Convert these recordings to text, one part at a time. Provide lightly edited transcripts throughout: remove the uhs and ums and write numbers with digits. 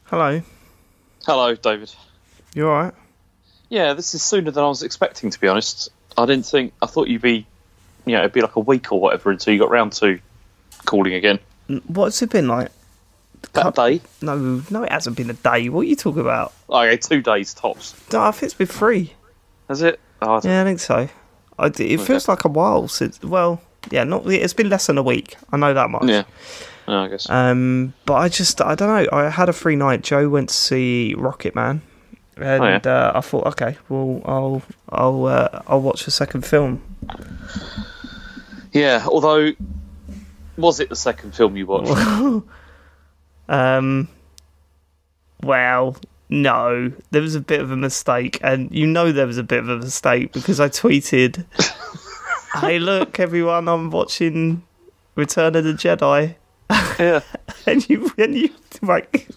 Hello. Hello, David. You alright? Yeah, this is sooner than I was expecting, to be honest. I thought you'd be, it'd be like a week or whatever until you got round to calling again. What's it been like? That day? No, it hasn't been a day. What are you talking about? Okay, 2 days tops. No, I think it's been 3. Has it? Oh, Yeah, I think so. It feels like a while since... Well, yeah, it's been less than a week. I know that much. Yeah. Oh, I guess. But I don't know. I had a free night. Joe went to see Rocket Man. And I thought, okay, well, I'll watch the second film. Yeah, although, was it the second film you watched? Well, no, there was a bit of a mistake, and there was a bit of a mistake because I tweeted, "Hey, look, everyone, I'm watching Return of the Jedi." Yeah, and you like,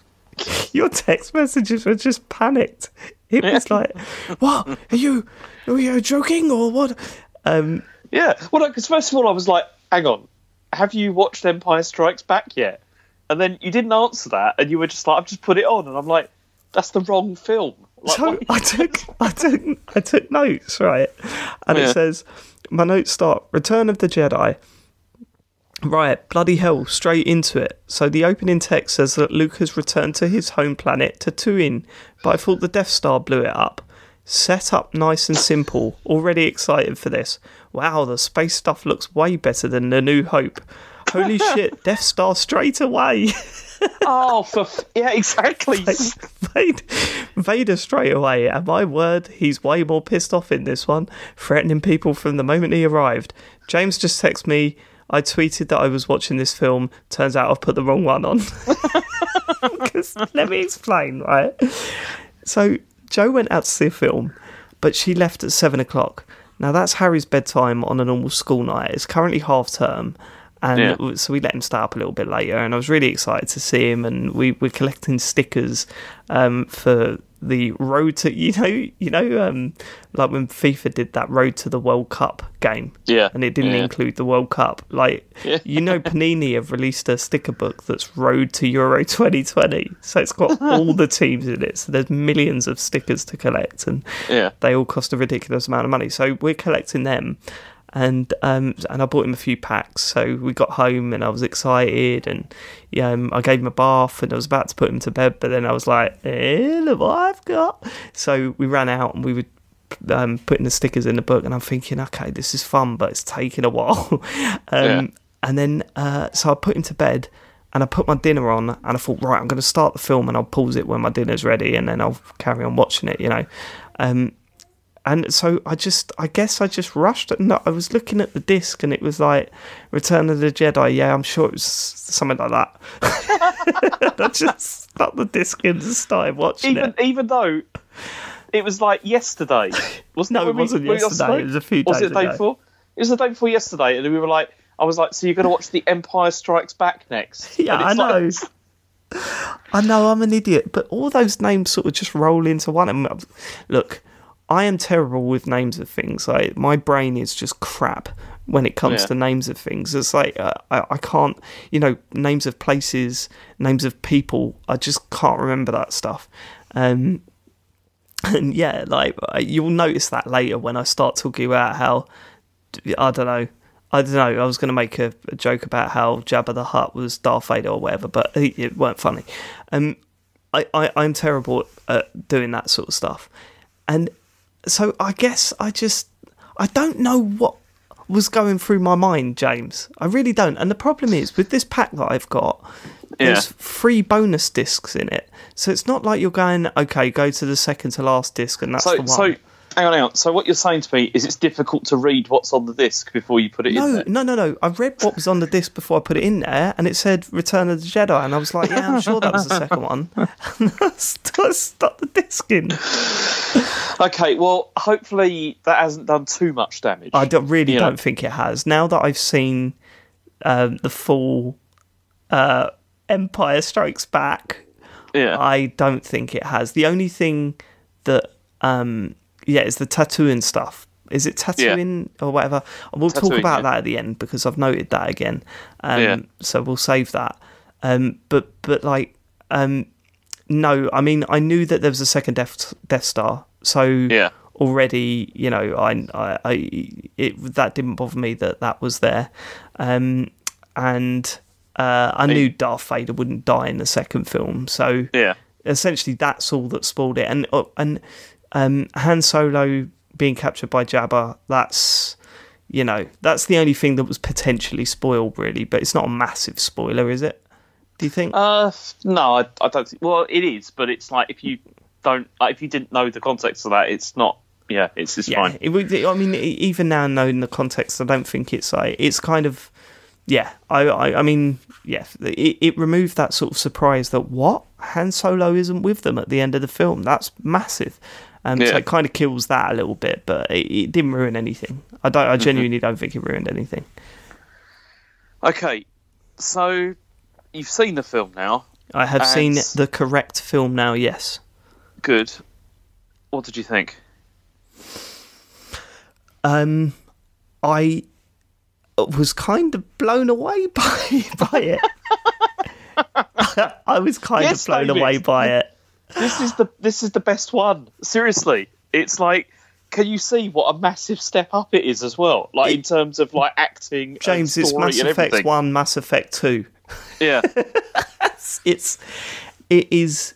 your text messages were just panicked. It was like, "What are you joking or what?" Yeah, well, because first of all, I was like, "Hang on, have you watched Empire Strikes Back yet?" And then you didn't answer that, and you were just like, "I've just put it on," and I'm like, "That's the wrong film." Like, so I took notes, right, and it says, my notes start Return of the Jedi. Right, bloody hell, straight into it. So the opening text says that Luke has returned to his home planet, Tatooine, but I thought the Death Star blew it up. Set up nice and simple. Already excited for this. Wow, the space stuff looks way better than The New Hope. Holy shit, Death Star straight away. Oh, yeah, exactly. Vader straight away, and my word, he's way more pissed off in this one, threatening people from the moment he arrived. James just texted me, I tweeted that I was watching this film, turns out I've put the wrong one on. Let me explain, right? So, Jo went out to see a film, but she left at 7 o'clock. Now, that's Harry's bedtime on a normal school night. It's currently half term. And so we let him stay up a little bit later, and I was really excited to see him. And we're collecting stickers for the road to like when FIFA did that road to the World Cup game, and it didn't include the World Cup. Panini have released a sticker book that's Road to Euro 2020, so it's got all the teams in it. So there's millions of stickers to collect, and they all cost a ridiculous amount of money. So we're collecting them. And I bought him a few packs. So we got home and I was excited, and I gave him a bath and I was about to put him to bed, but then I was like, look what I've got. So we ran out and we were putting the stickers in the book, and I'm thinking, okay, this is fun, but it's taking a while. And then so I put him to bed and I put my dinner on, and I thought, right, I'm going to start the film and I'll pause it when my dinner's ready, and then I'll carry on watching it, And so I guess I just rushed it. No, I was looking at the disc and it was like Return of the Jedi. Yeah, I'm sure it was something like that. I just stuck the disc in and started watching it. Even though it was like yesterday. No, it wasn't yesterday. It was a few days ago. Was it the day before? It was the day before yesterday, and we were like, I was like, so you're going to watch The Empire Strikes Back next? Yeah, I know. I know, I'm an idiot, but all those names sort of just roll into one. Look, I am terrible with names of things. Like, my brain is just crap when it comes to names of things. It's like I can't, names of places, names of people. I just can't remember that stuff. And yeah, like you'll notice that later when I start talking about how I don't know. I was going to make a joke about how Jabba the Hutt was Darth Vader or whatever, but it weren't funny. I'm terrible at doing that sort of stuff, and so I guess I don't know what was going through my mind, James. I really don't. And the problem is, with this pack that I've got, there's 3 bonus discs in it. So it's not like you're going, okay, go to the second to last disc and that's the one. So, hang on. So what you're saying to me is it's difficult to read what's on the disc before you put it in there? No. I read what was on the disc before I put it in there, and it said Return of the Jedi, and I was like, yeah, I'm sure that was the second one. And I stuck the disc in. Okay, well, hopefully that hasn't done too much damage. I don't think it has. Now that I've seen the full Empire Strikes Back, I don't think it has. The only thing that, is the Tatooine stuff. Is it Tatooine or whatever? We'll talk about that at the end because I've noted that again. So we'll save that. But No, I mean, I knew that there was a second Death Star, so Yeah. already, you know, that didn't bother me that was there, and I knew Darth Vader wouldn't die in the second film, so Yeah. essentially that's all that spoiled it. And Han Solo being captured by Jabba, that's the only thing that was potentially spoiled, really, but it's not a massive spoiler, is it? Do you think? No, I don't think. Well, it is, but it's like if you didn't know the context of that, it's not. Yeah, it's fine. I mean, even now knowing the context, I don't think it's like it's kind of. Yeah, I mean, yeah, it removed that sort of surprise that what Han Solo isn't with them at the end of the film. That's massive. So it kind of kills that a little bit, but it didn't ruin anything. I genuinely don't think it ruined anything. Okay, so you've seen the film now. I have seen the correct film now. Yes. Good. What did you think? I was kind of blown away by it. I was kind of blown away by it. This is the best one. Seriously, it's like, can you see what a massive step up it is as well? Like in terms of like acting, James, and it's story Mass and Effect everything. 1, Mass Effect 2. Yeah, it is.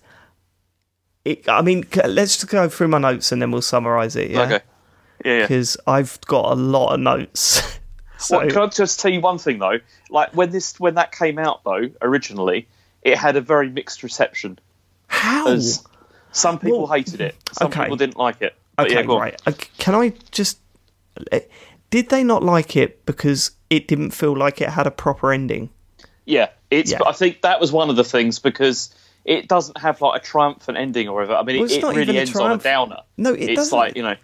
I mean, let's just go through my notes and then we'll summarise it. Yeah? Okay. Yeah. Because I've got a lot of notes. So, well, can I just tell you one thing though? Like when that came out though, originally, it had a very mixed reception. how? As some people hated it, some people didn't like it. But Okay, yeah, go on. right. Can I just? Did they not like it because it didn't feel like it had a proper ending? Yeah, I think that was one of the things because it doesn't have like a triumphant ending or whatever. I mean, it really ends on a downer. No, it doesn't. It's like, you know,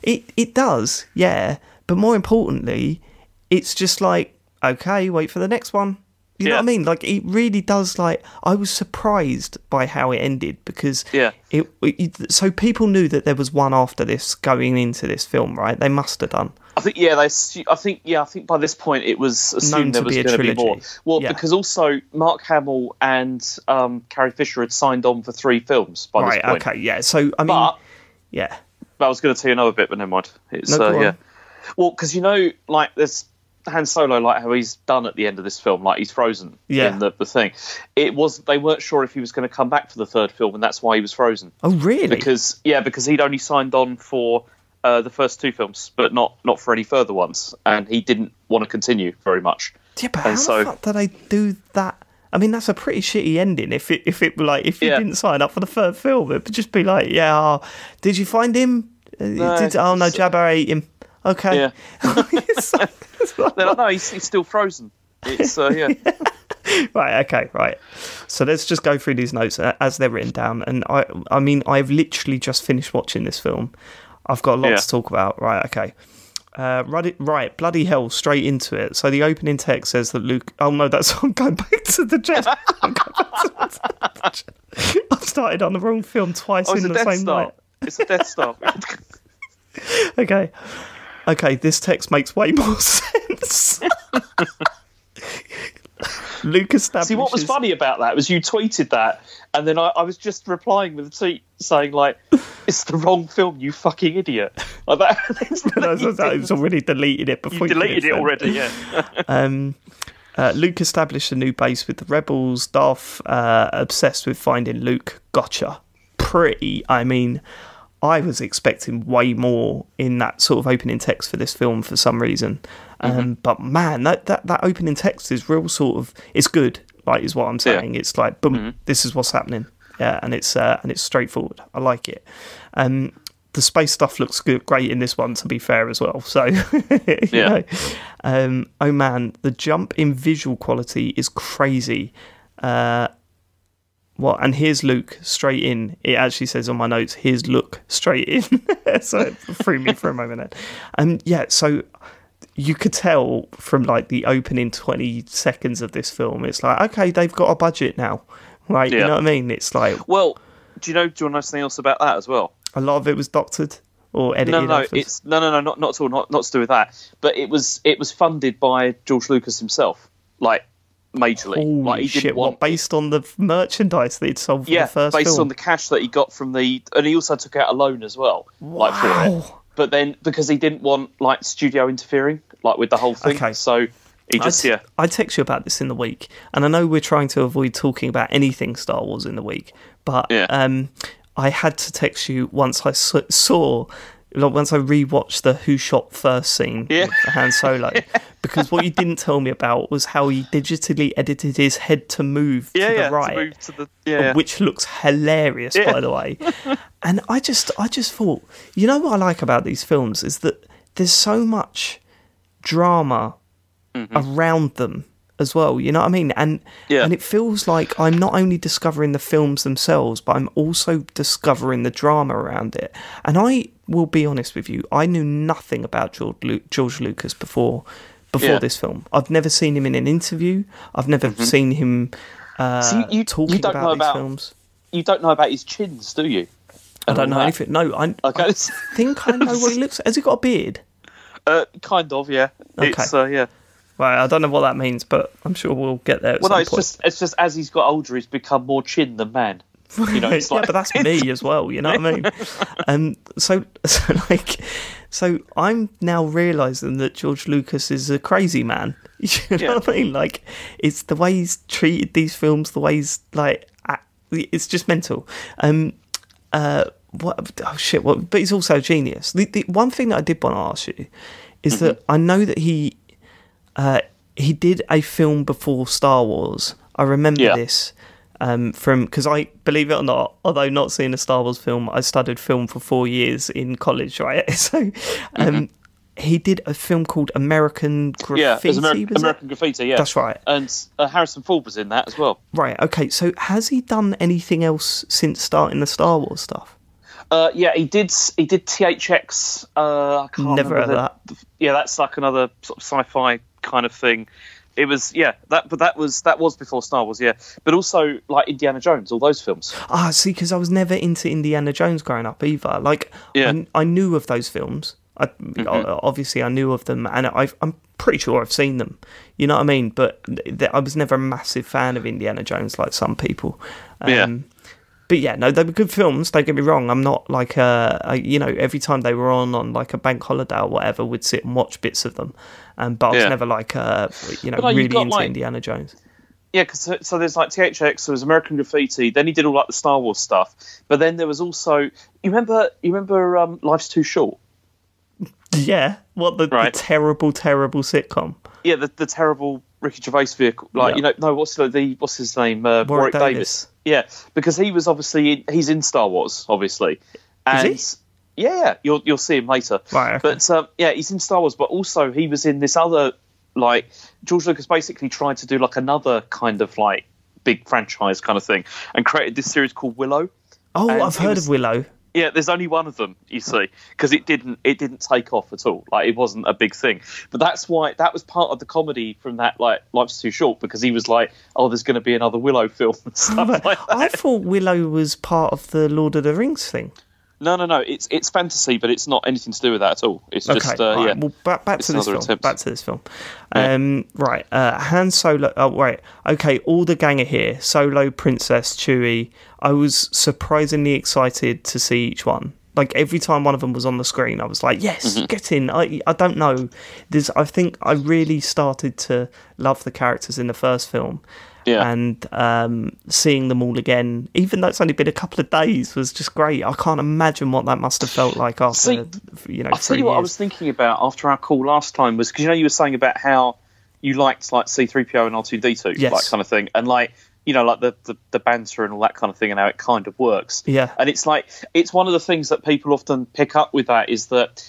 it does, yeah. But more importantly, it's just like, okay, wait for the next one. You know what I mean? Like, it really does. Like, I was surprised by how it ended because so people knew that there was one after this going into this film, right? They must have done. I think I think by this point it was assumed there was going to be more. Well, because also Mark Hamill and Carrie Fisher had signed on for 3 films by this point. Okay, yeah. So I mean, yeah. But I was going to tell you another bit, but never mind. It's yeah. Well, because like there's Han Solo, like how he's done at the end of this film, like he's frozen in the thing. They weren't sure if he was going to come back for the 3rd film, and that's why he was frozen. Oh, really? Because he'd only signed on for the first 2 films, but not for any further ones, and he didn't want to continue very much. Yeah, but how the fuck did they do that? I mean, that's a pretty shitty ending. If you didn't sign up for the 3rd film, it would just be like, did you find him? No, Jabba ate him. Okay. Yeah. They're like, no, he's still frozen. It's Right, okay, right. So let's just go through these notes as they're written down. And I mean, I've literally just finished watching this film. I've got a lot to talk about. Right, okay. Right, bloody hell, straight into it. So the opening text says that Luke... Oh, no, I'm going back to the Jedi. I've started on the wrong film twice in the same night. It's a Death Star. Okay, this text makes way more sense. Luke establishes... See, what was funny about that was you tweeted that, and then I was just replying with a tweet saying, like, it's the wrong film, you fucking idiot. Like that. I was already deleted it before you deleted it already, yeah. Luke established a new base with the rebels. Darth obsessed with finding Luke. Gotcha. I mean, I was expecting way more in that sort of opening text for this film for some reason. But man, that opening text is real sort of... It's good, like, is what I'm saying. It's like, boom, this is what's happening. Yeah, and it's straightforward. I like it. The space stuff looks great in this one, to be fair, as well. So, you know. Oh man, the jump in visual quality is crazy. And here's Luke straight in. It actually says on my notes, here's Luke straight in. So it threw me for a moment. So you could tell from like the opening 20 seconds of this film, it's like, okay, they've got a budget now. Right, you know what I mean? It's like... Well, do you want to know something else about that as well? A lot of it was doctored or edited. No, not at all. Not to do with that. But it was funded by George Lucas himself. Like, majorly. Holy like he shit! didn't want What, based on the merchandise that he'd sold for the first based film? on the cash that he got from and he also took out a loan as well, like for it. But then because he didn't want like studio interfering, like with the whole thing, so he just I text you about this in the week, and I know we're trying to avoid talking about anything Star Wars in the week, but I had to text you once I saw. Like, once I rewatched the Who Shot First scene with Han Solo, because what you didn't tell me about was how he digitally edited his head to move to the right, which looks hilarious, by the way. And I just thought, you know what I like about these films is that there's so much drama around them as well, you know what I mean? And it feels like I'm not only discovering the films themselves, but I'm also discovering the drama around it. And I will be honest with you, I knew nothing about George Lucas before this film. I've never seen him in an interview. I've never seen him talking about these films. You don't know about his chins, do you? I don't know anything. No, I think I know what he looks like. Has he got a beard? Kind of, yeah. Okay. It's, Right, I don't know what that means, but I'm sure we'll get there at some point. It's just as he's got older, he's become more chin than man. You know, it's like, but that's me as well, you know what I mean? So I'm now realising that George Lucas is a crazy man. You know what I mean? Like, it's the way he's treated these films, the way he's, like, it's just mental. But he's also a genius. The one thing that I did want to ask you is that I know that he did a film before Star Wars. I remember this because I, believe it or not, although not seeing a Star Wars film, I studied film for 4 years in college, right? So he did a film called American Graffiti. Yeah, it was American Graffiti, yeah. That's right. And Harrison Ford was in that as well. Right, okay. So has he done anything else since starting the Star Wars stuff? He did THX. I can't Never heard of that. Yeah, that's like another sort of sci-fi kind of thing. It was that was before Star Wars, yeah. But also like Indiana Jones, all those films. See, because I was never into Indiana Jones growing up either. Like, I knew of those films. Obviously, I knew of them, and I'm pretty sure I've seen them. You know what I mean? But I was never a massive fan of Indiana Jones, like some people. But yeah, no, they were good films. Don't get me wrong. I'm not like every time they were on like a bank holiday or whatever, we'd sit and watch bits of them. But I was never like really into like, Indiana Jones. Yeah, because so there's like THX, there was American Graffiti. Then he did all like the Star Wars stuff. But then there was also you remember Life's Too Short. Yeah, what the terrible sitcom. Yeah, the terrible Ricky Gervais vehicle. Like what's his name? Warwick Davis. Yeah, because he was he's in Star Wars, obviously. And is he? Yeah, you'll see him later. Right. Okay. But he's in Star Wars, but also he was in this other, like, George Lucas basically tried to do like another kind of like big franchise kind of thing and created this series called Willow. Oh, I've heard of Willow. Yeah, there's only one of them, you see, because it didn't take off at all. Like, it wasn't a big thing. But that's why that was part of the comedy from that, like, Life's Too Short, because he was like, oh, there's going to be another Willow film and stuff like that. I thought Willow was part of the Lord of the Rings thing. No. It's fantasy, but it's not anything to do with that at all. It's just right. Well, back to this film. Back to this film. Right. Han Solo. Oh, right. Okay. All the gang are here. Solo, Princess, Chewie. I was surprisingly excited to see each one. Like, every time one of them was on the screen, I was like, yes, get in. I don't know. I think I really started to love the characters in the first film. Yeah. And seeing them all again, even though it's only been a couple of days, was just great. I can't imagine what that must have felt like after, I'll tell you what I was thinking about after our call last time was, because you were saying about how you liked like C-3PO and R2-D2, that kind of thing, and like, like the banter and all that kind of thing and how it kind of works. Yeah. And it's like, it's one of the things that people often pick up with that is that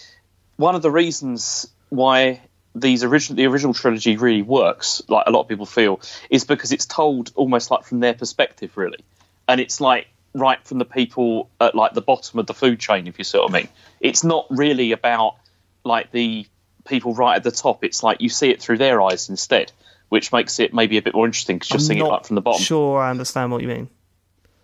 one of the reasons why the original trilogy really works, like a lot of people feel, is because it's told almost like from their perspective, really. And it's like right from the people at like the bottom of the food chain, if you see what I mean. It's not really about like the people right at the top. It's like you see it through their eyes instead, which makes it maybe a bit more interesting because you're seeing it like from the bottom. Sure, I understand what you mean.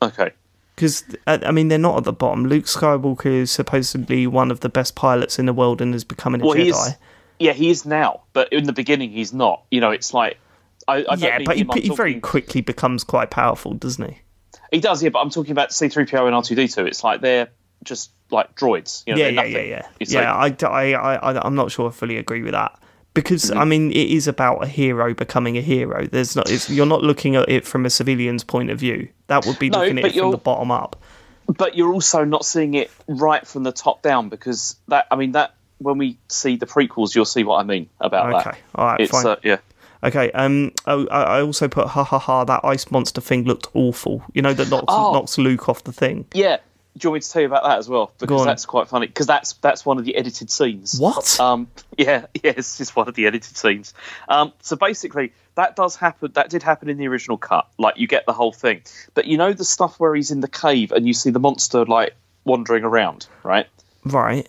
Okay. Because, I mean, they're not at the bottom. Luke Skywalker is supposedly one of the best pilots in the world and is becoming a Jedi. He is now, but in the beginning he's not. It's like I don't Yeah, mean but him, I'm he very talking- quickly becomes quite powerful, doesn't he? He does, yeah, but I'm talking about C-3PO and R2-D2. It's like they're just like droids. You know, they're nothing. It's like, I'm not sure I fully agree with that. Because, Mm-hmm. I mean, it is about a hero becoming a hero. You're not looking at it from a civilian's point of view. That would be looking at it from the bottom up. But you're also not seeing it right from the top down, because that when we see the prequels, you'll see what I mean about that. Okay, all right, fine. Yeah. Okay, I also put, ha ha ha, that ice monster thing looked awful. You know, that knocks Luke off the thing. Yeah. Do you want me to tell you about that as well? Because that's quite funny. Because that's one of the edited scenes. What? Yes, it's one of the edited scenes. So basically, that does happen. That did happen in the original cut. Like, you get the whole thing. But you know the stuff where he's in the cave and you see the monster, like, wandering around, right? Right.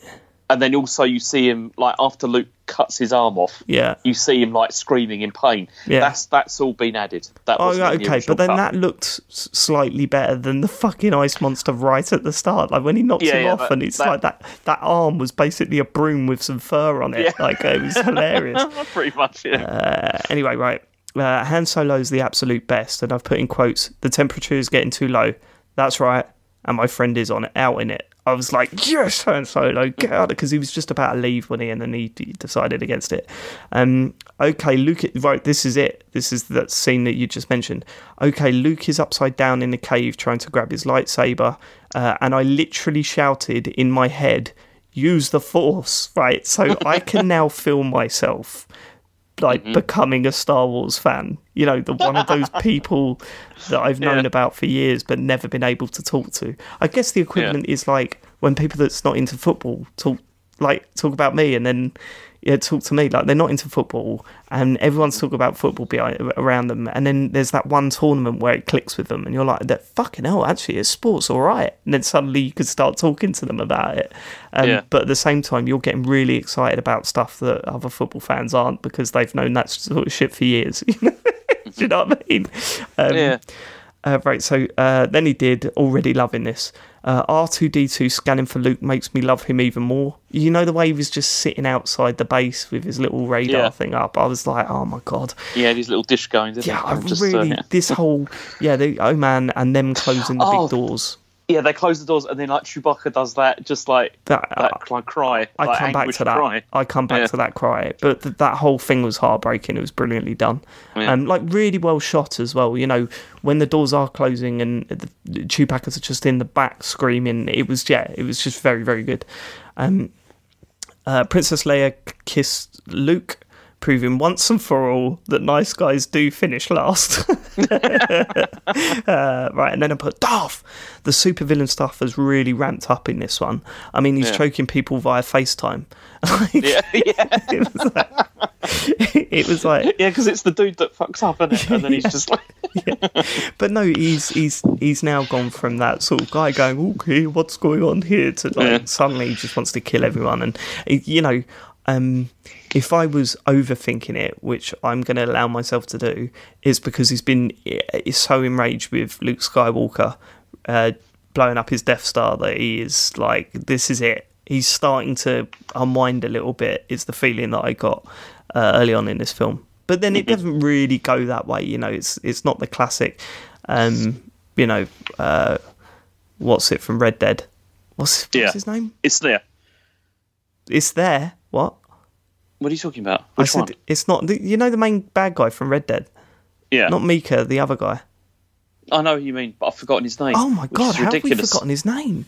And then also you see him, like, after Luke cuts his arm off, Yeah. you see him, like, screaming in pain. Yeah. That's all been added. That wasn't in the okay, original but then cut. that looked slightly better than the fucking ice monster right at the start. Like, when he knocks him off and it's like that arm was basically a broom with some fur on it. Yeah. Like, it was hilarious. Pretty much, yeah. Anyway, right. Han Solo's the absolute best, and I've put in quotes, the temperature is getting too low. That's right. And my friend is out in it. I was like, yes, Han Solo, get out, because he was just about to leave when and then he decided against it. Okay, Luke, right, this is it. This is that scene that you just mentioned. Okay, Luke is upside down in the cave trying to grab his lightsaber, and I literally shouted in my head, use the Force, right? So I can now feel myself like becoming a Star Wars fan, you know, one of those people that I've known about for years but never been able to talk to. I guess the equivalent is like when people that's not into football talk about me and then talk to me, like they're not into football and everyone's talking about football around them, and then there's that one tournament where it clicks with them and you're like, that fucking hell, actually it's sport's all right, and then suddenly you could start talking to them about it. But at the same time you're getting really excited about stuff that other football fans aren't, because they've known that sort of shit for years. Do you know what I mean? Right, so then he did, already loving this. R2-D2 scanning for Luke makes me love him even more. You know, the way he was just sitting outside the base with his little radar thing up. I was like, oh my god. Yeah, his little dish going, didn't he? This whole, oh man, and them closing the big doors. Yeah, they close the doors and then like Chewbacca does that, just like that cry. I come back to that. Cry. I come back to that cry. But that whole thing was heartbreaking. It was brilliantly done. Yeah. Like really well shot as well. You know, when the doors are closing and the Chewbacca's are just in the back screaming, it was just very, very good. Princess Leia kissed Luke, proving once and for all that nice guys do finish last. Right, and then I put Darth. The supervillain stuff has really ramped up in this one. I mean, he's choking people via FaceTime. It was like yeah, because it's the dude that fucks up, isn't it? And then he's just like But no, he's now gone from that sort of guy going, okay, what's going on here, to like suddenly he just wants to kill everyone. And you know, if I was overthinking it, which I'm going to allow myself to do, is because he's so enraged with Luke Skywalker blowing up his Death Star that he is like, this is it. He's starting to unwind a little bit, is the feeling that I got early on in this film. But then it doesn't really go that way, you know. It's not the classic, you know, what's it from Red Dead? What's his name? It's there. It's there. What? What are you talking about? Which one? It's not. You know the main bad guy from Red Dead? Yeah. Not Mika, the other guy. I know who you mean, but I've forgotten his name. Oh my god, how have we forgotten his name?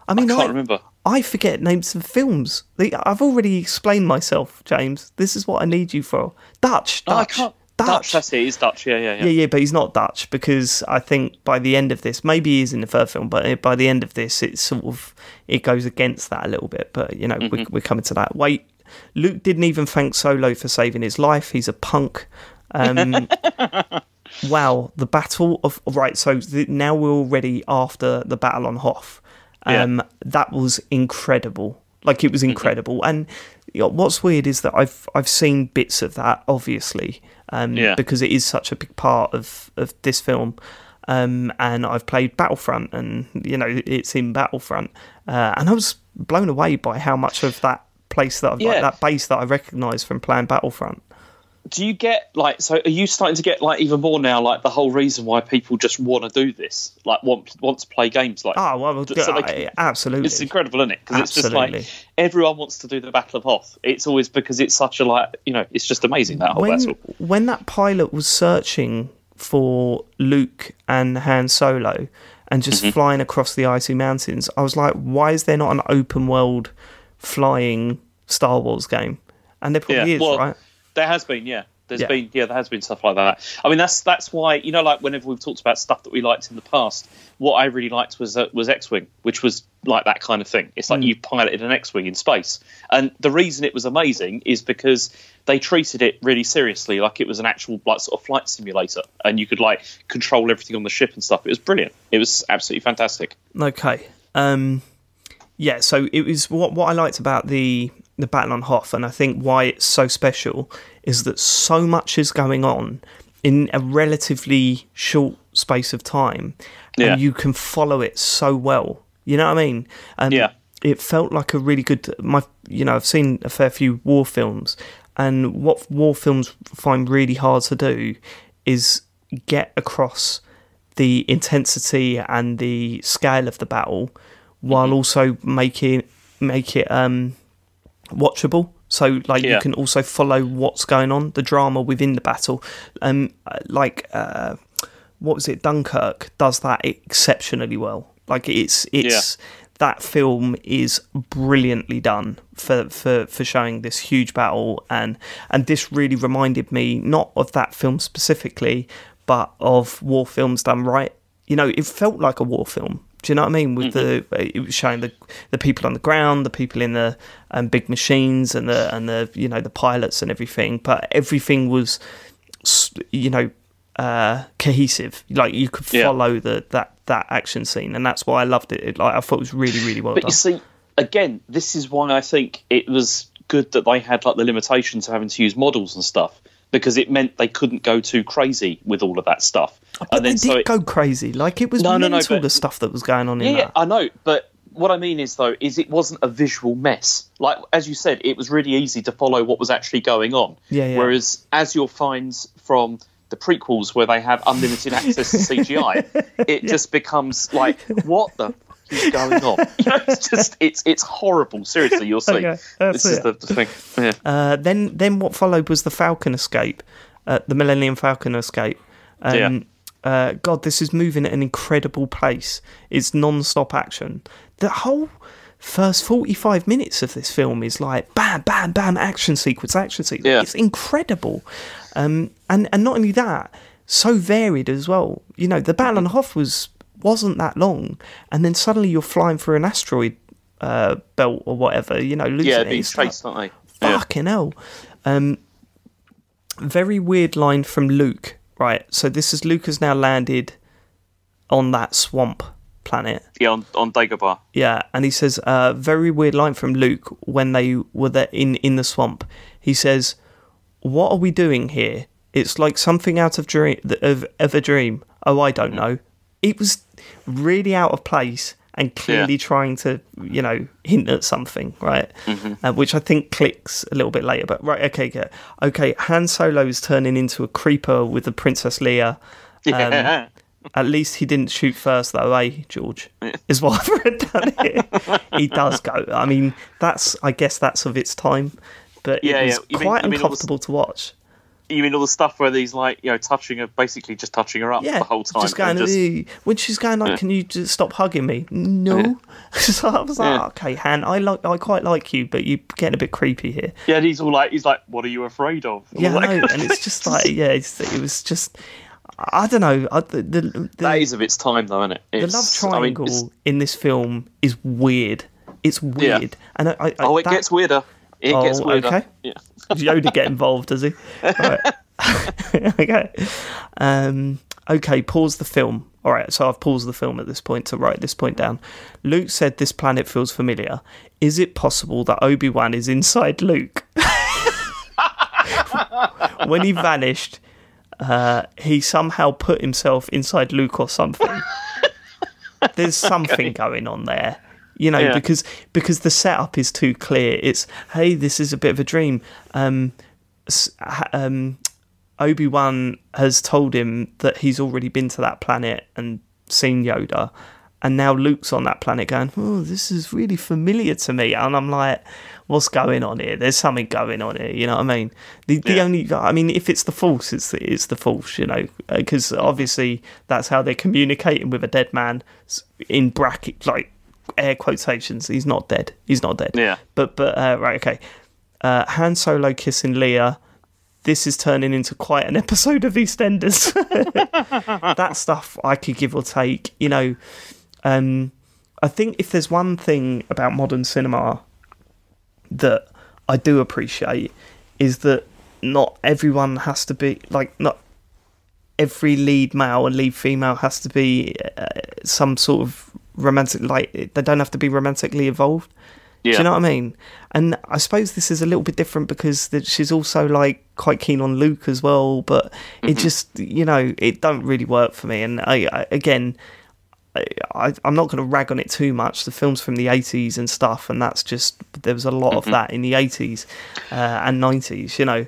I mean, I can't remember. I forget names of films. I've already explained myself, James. This is what I need you for. Dutch. I can't. Dutch, that's it. He's Dutch. Yeah, but he's not Dutch, because I think by the end of this, maybe he is in the third film, but by the end of this, it goes against that a little bit. But you know, we're coming to that. Wait, Luke didn't even thank Solo for saving his life. He's a punk. Wow, the battle of so now we're already after the battle on Hoth. That was incredible. Like, it was incredible. And you know, what's weird is that I've seen bits of that, obviously, because it is such a big part of this film. And I've played Battlefront, and you know, it's in Battlefront, and I was blown away by how much of that place that like that base that I recognised from playing Battlefront. do you get like? So are you starting to get like even more now? Like the whole reason why people just want to do this, like want to play games like. Oh well, absolutely. It's incredible, isn't it? Because it's just like everyone wants to do the Battle of Hoth. It's always because it's such a like it's just amazing that whole battle. When that pilot was searching for Luke and Han Solo and just flying across the icy mountains, I was like, why is there not an open world flying Star Wars game? And there probably is, right? There has been, yeah. There has been stuff like that. I mean, that's why, like whenever we've talked about stuff that we liked in the past, what I really liked was X-Wing, which was like that kind of thing. It's like you piloted an X-Wing in space. And the reason it was amazing is because they treated it really seriously, like it was an actual like sort of flight simulator, and you could like control everything on the ship and stuff. It was brilliant. It was absolutely fantastic. Okay. So it was what I liked about the Battle on Hoth, and I think why it's so special is that so much is going on in a relatively short space of time, and you can follow it so well. You know what I mean? It felt like a really good. I've seen a fair few war films, and what war films find really hard to do is get across the intensity and the scale of the battle, while also make it watchable. So you can also follow what's going on, the drama within the battle. What was it? Dunkirk does that exceptionally well. Like it's that film is brilliantly done for showing this huge battle, and this really reminded me not of that film specifically, but of war films done right. It felt like a war film. Do you know what I mean? With it was showing the people on the ground, the people in the big machines, and the pilots and everything. But everything was, cohesive. Like you could follow that action scene, and that's why I loved it. I thought it was really, really well done. But you see, again, this is why I think it was good that they had like the limitations of having to use models and stuff, because it meant they couldn't go too crazy with all of that stuff. But they did go crazy. Like it was mental, the stuff that was going on in that. Yeah, I know. But what I mean is it wasn't a visual mess. Like, as you said, it was really easy to follow what was actually going on. Yeah. Whereas, as you'll find from the prequels where they have unlimited access to CGI, it just becomes like, what the is going on? It's horrible. Seriously, you'll see. Okay, this is the thing. Yeah. Then what followed was the Falcon escape, the Millennium Falcon escape. God, this is moving at an incredible pace. It's non-stop action. The whole first 45 minutes of this film is like bam, bam, bam, action sequence. Yeah. It's incredible. And not only that, so varied as well. The Battle on Hoth wasn't that long, and then suddenly you're flying through an asteroid belt or whatever. Being chased, aren't they? Fucking hell. Very weird line from Luke. Right, so Luke has now landed on that swamp planet. Yeah, on Dagobah. Yeah, and he says, very weird line from Luke when they were there in the swamp. He says, "What are we doing here? It's like something out of a dream. Oh, I don't know." It was really out of place and clearly trying to, hint at something, right? Which I think clicks a little bit later. But right, okay. Han Solo's turning into a creeper with the Princess Leia. At least he didn't shoot first, though, George? Is what I've read down here. He does go. I mean, I guess that's of its time, but it was quite uncomfortable to watch. You mean all the stuff where he's like, touching her, basically just touching her up the whole time? Just going, when she's going like, "Can you just stop hugging me?" No. So I was like, okay, Han, I quite like you, but you're getting a bit creepy here. Yeah, and he's like, "What are you afraid of?" Yeah, I know, and it's just like, it was just, I don't know. That is of its time, though, isn't it? The love triangle in this film is weird. It's weird, and it gets weirder. It gets weirder. Okay. Yeah. Yoda get involved, does he? Right. Okay. Okay, pause the film. All right, so I've paused the film at this point to write this point down. Luke said this planet feels familiar. Is it possible that Obi-Wan is inside Luke? When he vanished, he somehow put himself inside Luke or something. There's something going on there. Because the setup is too clear. It's, hey, this is a bit of a dream. Obi-Wan has told him that he's already been to that planet and seen Yoda, and now Luke's on that planet going, oh, this is really familiar to me, and I'm like, what's going on here? There's something going on here, you know what I mean? The only, I mean, if it's the Force, it's the Force, you know, because obviously that's how they're communicating with a dead man, in bracket, like, air quotations. He's not dead. Yeah. But right, okay. Han Solo kissing Leia. This is turning into quite an episode of EastEnders. That stuff I could give or take. You know, I think if there's one thing about modern cinema that I do appreciate, is that not everyone has to be, like, not every lead male and lead female has to be some sort of romantic, like, they don't have to be romantically involved. Yeah. Do you know what I mean? And I suppose this is a little bit different because she's also, like, quite keen on Luke as well, but it just, you know, it don't really work for me. And I'm not going to rag on it too much. The film's from the 80s and stuff, and that's just, there was a lot of that in the 80s and 90s, you know.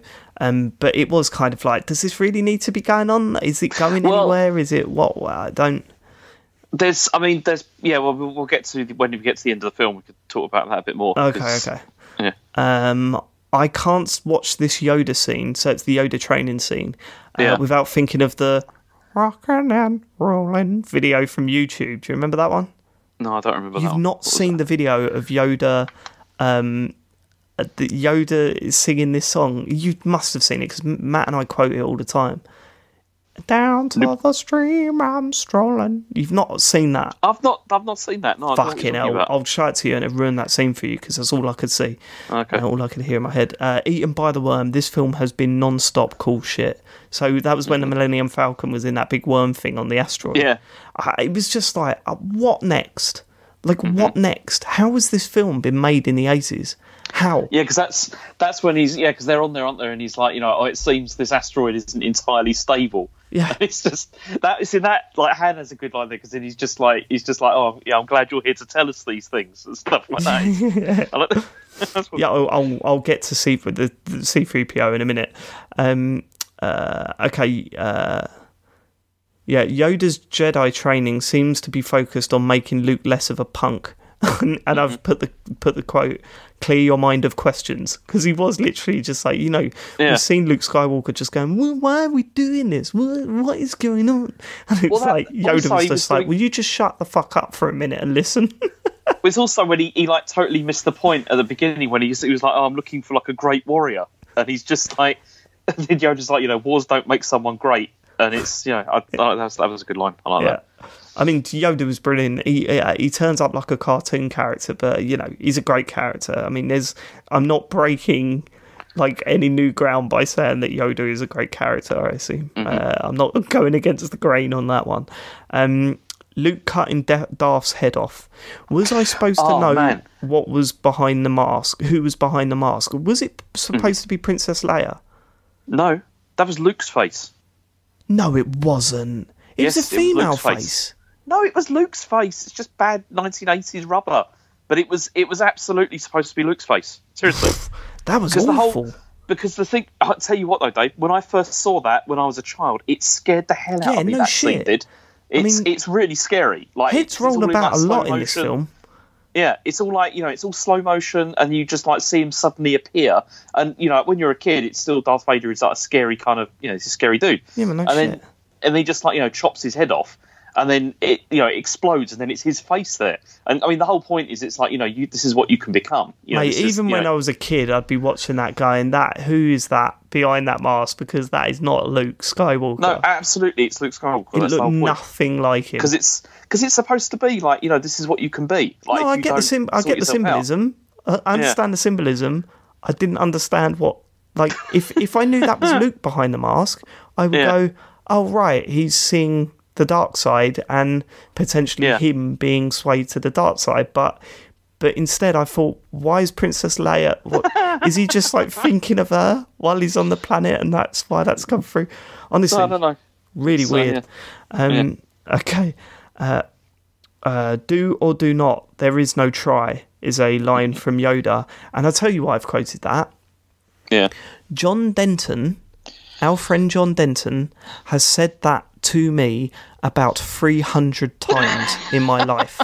But it was kind of like, does this really need to be going on? Is it going anywhere? Is it what? I don't... we'll get to, when we get to the end of the film, we could talk about that a bit more. Okay. Yeah. I can't watch this Yoda scene, so it's the Yoda training scene, without thinking of the rockin' and rollin' video from YouTube. Do you remember that one? No, I don't remember that one. You've not seen the video of Yoda, Yoda is singing this song. You must have seen it, because Matt and I quote it all the time. Down to the stream I'm strolling. You've not seen that? I've not seen that. No. Fucking hell! I'll show it to you and it'll ruin that scene for you, because that's all I could see. Okay. All I could hear in my head. Eaten by the worm. This film has been non-stop cool shit. So that was when the Millennium Falcon was in that big worm thing on the asteroid. Yeah. It was just like, what next? Like, what next? How has this film been made in the 80s? How? Yeah, because that's when because they're on there, aren't there? And he's like, you know, it seems this asteroid isn't entirely stable. Yeah, and it's just that like Han has a good line there, because then he's just like, oh yeah, I'm glad you're here to tell us these things and stuff like that. I'll get to see for the C-3PO in a minute. Yoda's Jedi training seems to be focused on making Luke less of a punk. And I've put the quote, clear your mind of questions, because he was literally just like, you know, we've seen Luke Skywalker just going, well, why are we doing this? What is going on? And it's like, Yoda was just like, will you just shut the fuck up for a minute and listen? It's also when he like totally missed the point at the beginning, when he was like, oh, I'm looking for like a great warrior, and he's just like, and then Yoda's like, you know, wars don't make someone great. And it's, you know, that was a good line. I like that. I mean, Yoda was brilliant. He turns up like a cartoon character, but, you know, he's a great character. I mean, I'm not breaking like any new ground by saying that Yoda is a great character, I assume. I'm not going against the grain on that one. Luke cutting Darth's head off. Was I supposed to know what was behind the mask? Who was behind the mask? Was it supposed to be Princess Leia? No, that was Luke's face. No, it wasn't. It was a female face. No, it was Luke's face. It's just bad 1980s rubber. But it was absolutely supposed to be Luke's face. Seriously. That was awful. Because the thing, I'll tell you what though, Dave, when I first saw that when I was a child, it scared the hell out of me. Scene did. It's really scary. Like, heads roll about a lot in this film. Yeah, it's all like, you know, it's all slow motion, and you just like see him suddenly appear. And, you know, when you're a kid, it's still Darth Vader is like a scary kind of, you know, he's a scary dude. Yeah, man, and he just like, you know, chops his head off, and then it, you know, it explodes, and then it's his face there. And I mean, the whole point is, it's like, you know, this is what you can become. You know, mate, when I was a kid, I'd be watching that guy, and who is that behind that mask? Because that is not Luke Skywalker. No, absolutely, it's Luke Skywalker. It looked nothing like him. Because it's supposed to be like, you know, this is what you can be. Like, no, I get the symbolism. I understand the symbolism. I didn't understand what, like, if I knew that was Luke behind the mask, I would go, oh right, he's seeing the dark side and potentially him being swayed to the dark side. But instead, I thought, why is Princess Leia? Is he just like thinking of her while he's on the planet, and that's why that's come through? Honestly, I don't know. Really weird. Okay. Do or do not. There is no try is a line from Yoda, and I'll tell you why I've quoted that. Yeah. John Denton, our friend John Denton, has said that to me about 300 times in my life.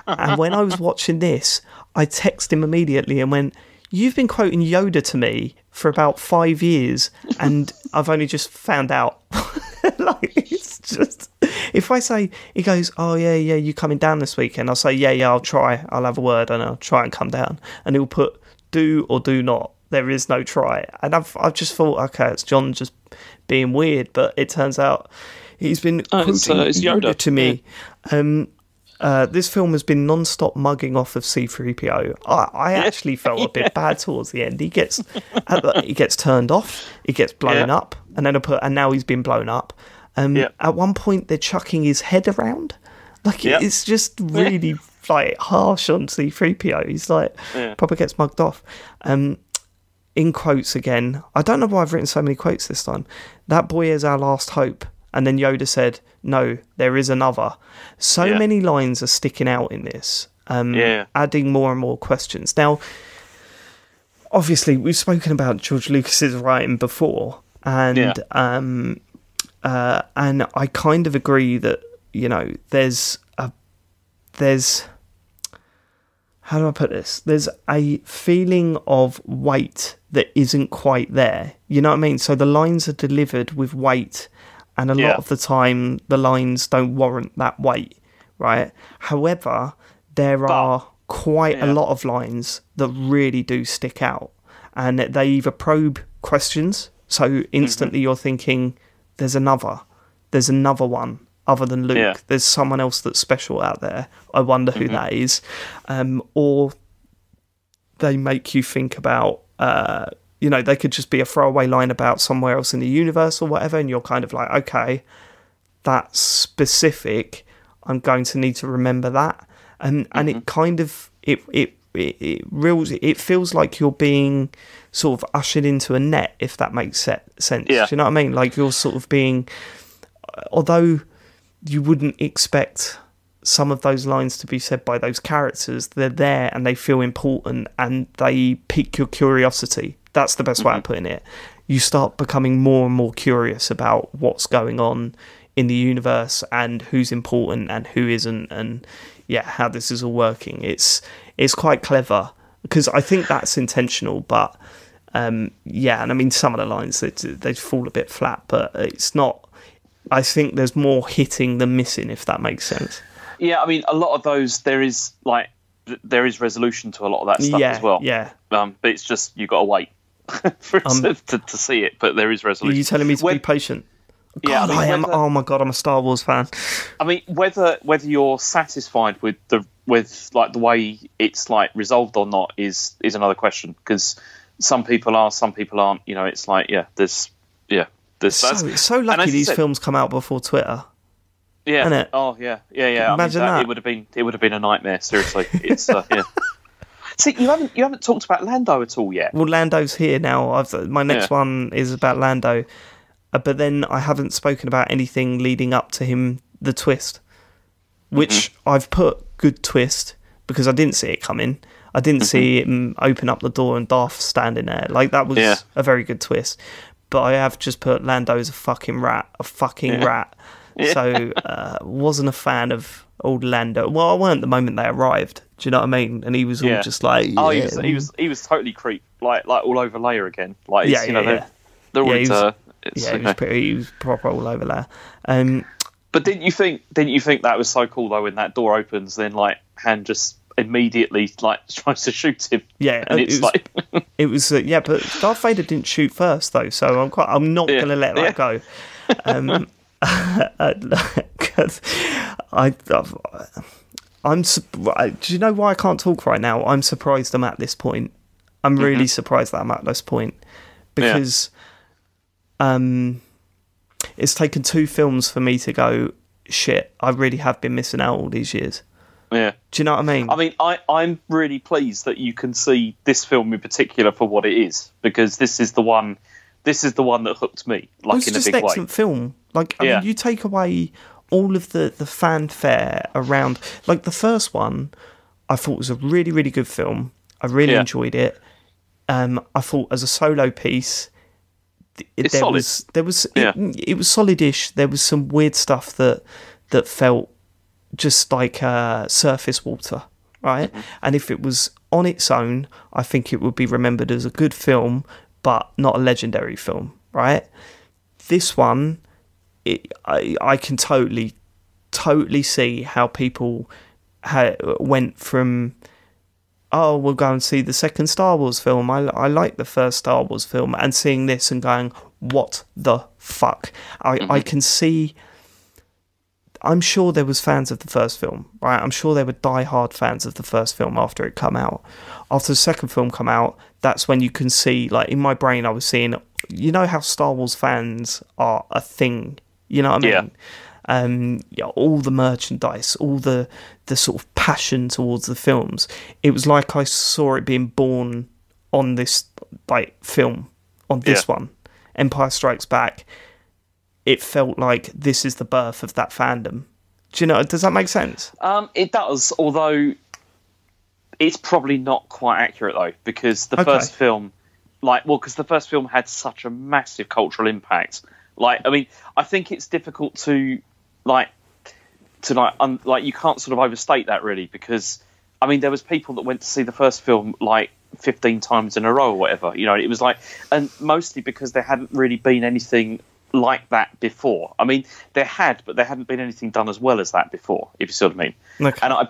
And when I was watching this, I texted him immediately and went, "You've been quoting Yoda to me for about 5 years, and I've only just found out." Like, it's just... If I say... He goes, "Oh, yeah, you coming down this weekend?" I'll say, yeah, I'll try. I'll have a word and I'll try and come down. And he'll put, "Do or do not. There is no try." And I've just thought, okay, it's John just being weird, but it turns out he's been quoting it's Yoda to me. Yeah. This film has been non-stop mugging off of C-3PO. I actually felt a bit bad towards the end. He gets turned off, he gets blown up, and then and now he's been blown up. At one point, they're chucking his head around. Like, it's just really like harsh on C-3PO. He's like, probably gets mugged off. In quotes again, I don't know why I've written so many quotes this time. "That boy is our last hope." And then Yoda said, "No, there is another." So many lines are sticking out in this, adding more and more questions. Now, obviously, we've spoken about George Lucas's writing before, and I kind of agree that, you know, there's how do I put this? There's a feeling of weight that isn't quite there. You know what I mean? So the lines are delivered with weight, and a lot of the time the lines don't warrant that weight, right? However, there are quite a lot of lines that really do stick out, and they either probe questions, so instantly you're thinking, there's another one other than Luke. There's someone else that's special out there. I wonder who that is. Or they make you think about, you know, they could just be a throwaway line about somewhere else in the universe or whatever, and you're kind of like, okay, that's specific. I'm going to need to remember that. And it kind of, it feels like you're being sort of ushered into a net, if that makes sense. Do you know what I mean? Like, you're sort of being, although you wouldn't expect some of those lines to be said by those characters, they're there and they feel important and they pique your curiosity. That's the best way of putting it. You start becoming more and more curious about what's going on in the universe and who's important and who isn't, and how this is all working. It's quite clever, because I think that's intentional, but and I mean, some of the lines they fall a bit flat, but it's not. I think there's more hitting than missing, if that makes sense. Yeah, I mean, a lot of those, there is resolution to a lot of that stuff as well. Yeah. But it's just, you got to wait for to see it. But there is resolution. Are you telling me to be patient? God, I am. Oh my God, I'm a Star Wars fan. I mean, whether you're satisfied with the way it's like resolved or not is another question. Because some people are, some people aren't. You know, it's like there's. It's so lucky these films come out before Twitter. Yeah. Isn't it? Oh yeah. Imagine that. It would have been a nightmare. Seriously, it's See, you haven't talked about Lando at all yet. Well, Lando's here now. My next one is about Lando, but then I haven't spoken about anything leading up to him. The twist, which I've put good twist because I didn't see it coming. I didn't see him open up the door and Darth standing there. Like, that was a very good twist. But I have just put Lando's a fucking rat. Yeah. So, wasn't a fan of old Lando. Well, I weren't the moment they arrived. Do you know what I mean? And he was all just like... Oh, he was totally creep. Like all over Leia again. Like, they're always... he was proper all over there. But didn't you think that was so cool, though, when that door opens, then, like, Han just immediately, like, tries to shoot him? Yeah, and it's like... It was, but Darth Vader didn't shoot first, though, so I'm not going to let that go. Do you know why I can't talk right now? I'm surprised I'm at this point. I'm really surprised that I'm at this point, because it's taken 2 films for me to go, shit, I really have been missing out all these years. Yeah. Do you know what I mean? I mean, I'm really pleased that you can see this film in particular for what it is, because this is the one that hooked me, like, in a big way. It's just an excellent film. Like, I mean, you take away all of the fanfare around, like, the first one, I thought was a really, really good film. I really enjoyed it. I thought as a solo piece, It's there solid. was it was solid-ish. There was some weird stuff that felt just like surface water, right? Mm-hmm. And if it was on its own, I think it would be remembered as a good film, but not a legendary film, right? This one, I can totally see how people went from, oh, we'll go and see the second Star Wars film. I like the first Star Wars film, and seeing this and going, what the fuck? I can see. I'm sure there was fans of the first film, right? I'm sure there were die-hard fans of the first film after it come out. After the second film come out, that's when you can see, like, in my brain, I was seeing, you know how Star Wars fans are a thing, you know what I mean? Yeah, all the merchandise, all the sort of passion towards the films. It was like I saw it being born on this, like, film, on this one, Empire Strikes Back. It felt like this is the birth of that fandom. Do you know? Does that make sense? It does, although it's probably not quite accurate though, because the first film, because the first film had such a massive cultural impact. Like, I mean, I think it's difficult to you can't sort of overstate that really, because I mean, there was people that went to see the first film like 15 times in a row or whatever. You know, it was like, and mostly because there hadn't really been anything like that before. I mean, there had, but there hadn't been anything done as well as that before, if you see what I mean. Okay. And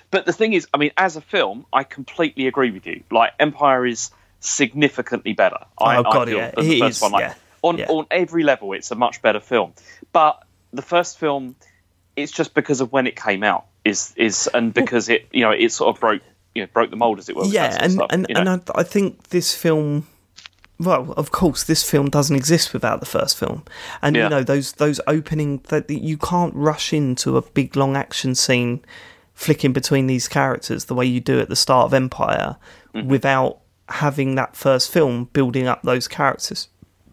but the thing is, I mean, as a film, I completely agree with you. Like, Empire is significantly better. I feel, than the first one. Like, on every level, it's a much better film. But the first film, it's just because of when it came out, and because it sort of broke the mold, as it were. Yeah, and I think this film. Well, of course, this film doesn't exist without the first film, and you know those opening that you can't rush into a big long action scene, flicking between these characters the way you do at the start of Empire, without having that first film building up those characters.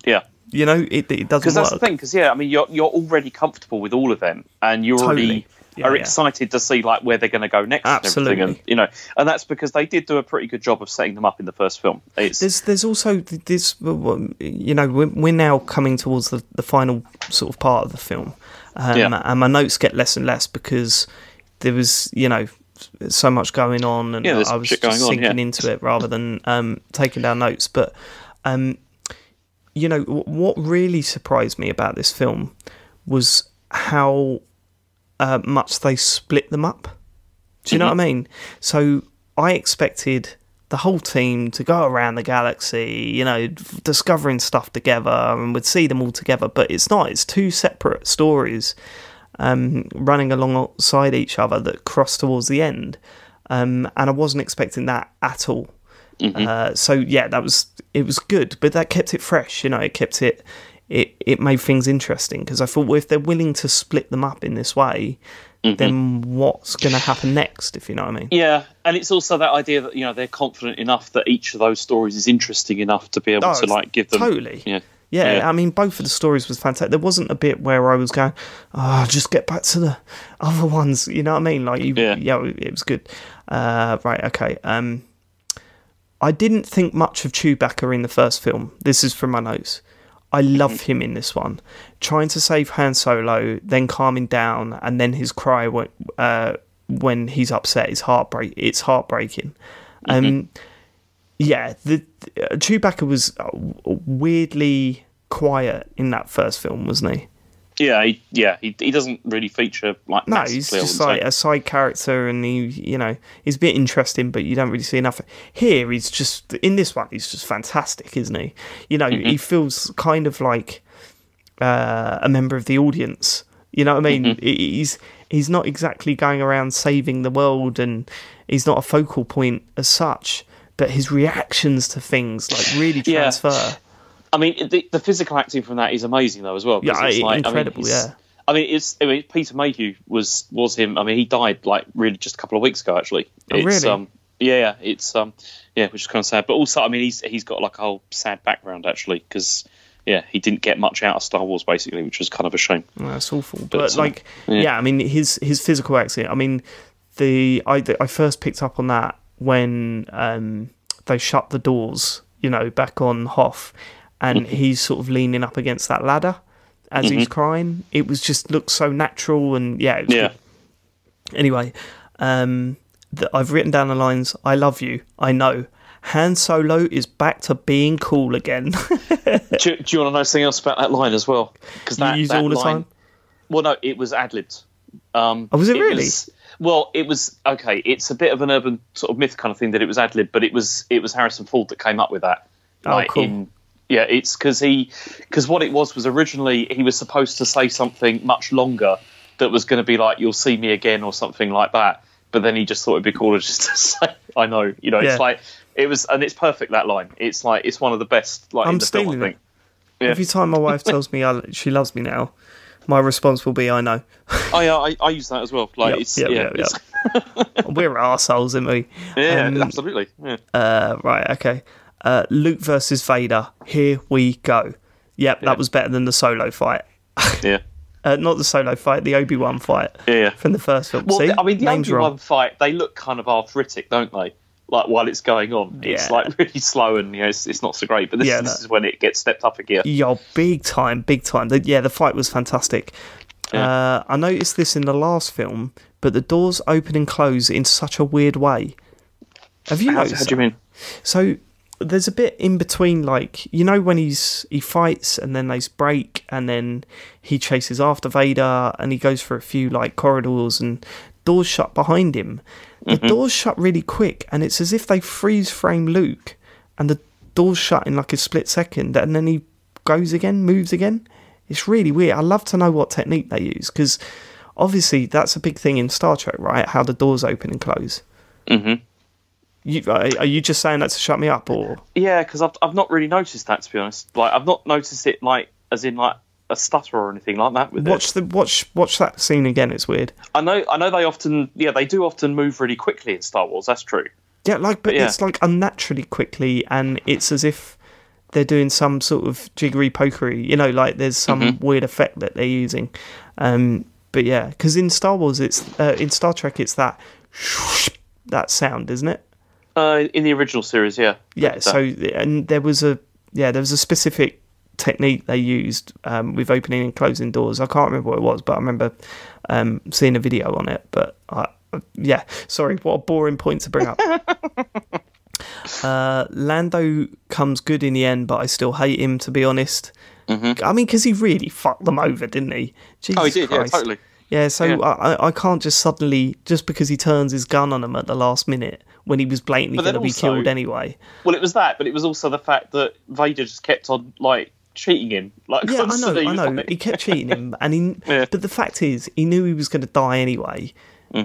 Yeah, you know it doesn't work. Because that's the thing. Because I mean you're already comfortable with all of them, and you're already excited to see like where they're going to go next. Absolutely. And everything, and that's because they did do a pretty good job of setting them up in the first film. There's also this, we're now coming towards the final sort of part of the film, and my notes get less and less because there was so much going on, and I was just sinking into it rather than taking down notes. But what really surprised me about this film was how much they split them up. Do you know what I mean? So I expected the whole team to go around the galaxy, discovering stuff together, and would see them all together. But it's not. It's two separate stories running alongside each other that cross towards the end. And I wasn't expecting that at all. So yeah, it was good, but that kept it fresh. It kept it. It made things interesting because I thought, well, if they're willing to split them up in this way, then what's going to happen next, if you know what I mean? Yeah, and it's also that idea that, they're confident enough that each of those stories is interesting enough to be able to, give them... Totally. Yeah, I mean, both of the stories was fantastic. There wasn't a bit where I was going, just get back to the other ones, you know what I mean? It was good. Right, okay. I didn't think much of Chewbacca in the first film. This is from my notes. I love him in this one. Trying to save Han Solo, then calming down, and then his cry when he's upset is It's heartbreaking. Chewbacca was weirdly quiet in that first film, wasn't he? Yeah, he doesn't really feature like. No, he's just like a side character, and he's a bit interesting, but you don't really see enough. Here, he's just in this one. He's just fantastic, isn't he? He feels kind of like a member of the audience. You know what I mean? He's not exactly going around saving the world, and he's not a focal point as such. But his reactions to things really transfer. I mean, the physical acting from that is amazing, though, as well. Yeah, it's incredible. I mean, Peter Mayhew was him. I mean, he died really just a couple of weeks ago, actually. Really? It's which is kind of sad. But also, I mean, he's got a whole sad background actually, because he didn't get much out of Star Wars basically, which was kind of a shame. Well, that's awful. But I mean, his physical acting. I mean, I first picked up on that when they shut the doors, back on Hoth. and he's sort of leaning up against that ladder as he's crying. It was just looked so natural, and it was good. Anyway, I've written down the lines, I love you, I know. Han Solo is back to being cool again. do you want to know something else about that line as well? Because you use it all the time? Well, no, it was ad-libbed. Was it really? It was, okay, it's a bit of an urban sort of myth kind of thing that it was ad-libbed, but it was Harrison Ford that came up with that. Cool. It's because what it was originally he was supposed to say something much longer that was going to be like, you'll see me again or something like that. But then he just thought it'd be cooler just to say, I know. It's like, it was, and it's perfect, that line. It's like, it's one of the best, like, I'm in the film, I think. Yeah. Every time my wife tells me she loves me now, my response will be, I know. I use that as well. Like, We're arseholes, aren't we? Yeah, absolutely. Yeah. Right, okay. Luke versus Vader. Here we go. Yep, that was better than the Solo fight. Yeah. Not the Solo fight, the Obi-Wan fight from the first film. Well, see? I mean, the Obi-Wan fight, they look kind of arthritic, don't they? Like, while it's going on. It's, like, really slow and, it's not so great. But this is when it gets stepped up a gear. Yeah, big time. The fight was fantastic. Yeah. I noticed this in the last film, but the doors open and close in such a weird way. Have you noticed How do you mean? So there's a bit in between, like, when he fights and then there's break and then he chases after Vader and he goes for a few, like, corridors and doors shut behind him. The doors shut really quick and it's as if they freeze frame Luke and the doors shut in like a split second and then he moves again. It's really weird. I'd love to know what technique they use, because obviously that's a big thing in Star Trek, right? How the doors open and close. Are you just saying that to shut me up, or? Yeah, because I've not really noticed that, to be honest. Like, I've not noticed it, like, as in, like, a stutter or anything like that with watch that scene again. It's weird. I know they do often move really quickly in Star Wars. That's true. Yeah, but it's like unnaturally quickly, and it's as if they're doing some sort of jiggery pokery. Like there's some weird effect that they're using. But yeah, because in Star Wars, in Star Trek, it's that sound, isn't it? In the original series, yeah. Yeah. So and there was a specific technique they used with opening and closing doors. I can't remember what it was, but I remember seeing a video on it. But sorry, what a boring point to bring up. Lando comes good in the end, but I still hate him, to be honest. I mean, because he really fucked them over, didn't he? Jesus he did, Christ. yeah, totally. Yeah, so I can't just suddenly, just because he turns his gun on him at the last minute when he was blatantly going to be killed anyway. Well, it was that, but it was also the fact that Vader just kept on, like, cheating him. Like, yeah, I know. Like... He kept cheating him, and but the fact is, he knew he was going to die anyway.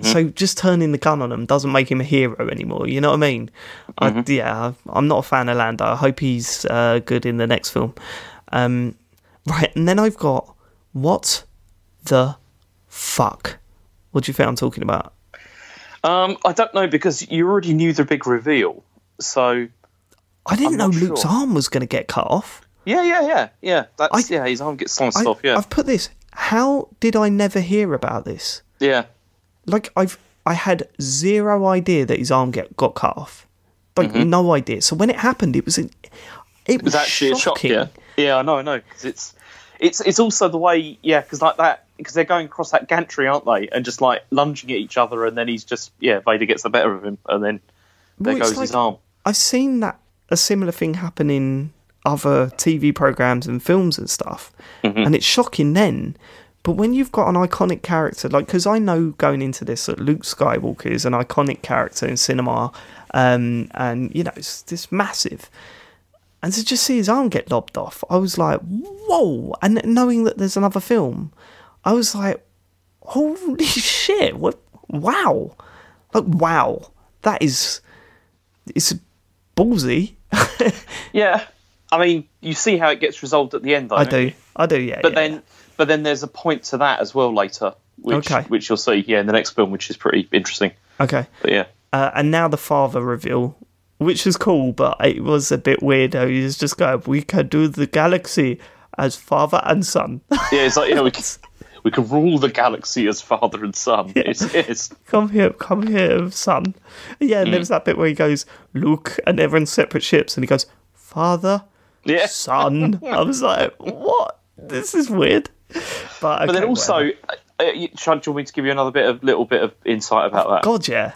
So just turning the gun on him doesn't make him a hero anymore. You know what I mean? I'm not a fan of Lando. I hope he's good in the next film. Right, and then I've got, what the fuck? What do you think I'm talking about? I don't know, because you already knew the big reveal. So I didn't know Luke's arm was going to get cut off. Yeah. His arm gets sliced off. Yeah, I've put this. How did I never hear about this? Yeah. Like, I had zero idea that his arm got cut off. Like, no idea. So when it happened, it was actually shocking. A shock. Yeah, I know. Because it's also the way, because like that, because they're going across that gantry, aren't they? And just like lunging at each other, and then he's just Vader gets the better of him, and then there goes his arm. I've seen a similar thing happen in other TV programs and films and stuff, and it's shocking then. But when you've got an iconic character, like, because I know going into this that Luke Skywalker is an iconic character in cinema, and it's this massive, and to just see his arm get lobbed off, I was like, whoa! And knowing that there's another film, I was like, holy shit! What? Wow! Like, wow! It's ballsy. Yeah, I mean, you see how it gets resolved at the end, though. I do, yeah. But then there's a point to that as well later, which you'll see, in the next film, which is pretty interesting. Okay. But yeah. And now the father reveal, which is cool, but it was a bit weird. He was just going, we can do the galaxy as father and son. Yeah, it's like, we can rule the galaxy as father and son. Yeah. It's come here, son. Yeah, and there was that bit where he goes, Luke, and everyone's separate ships, and he goes, father, Yeah. son. I was like, what? This is weird. But then also, do you want me to give you little bit of insight about that? God, yeah.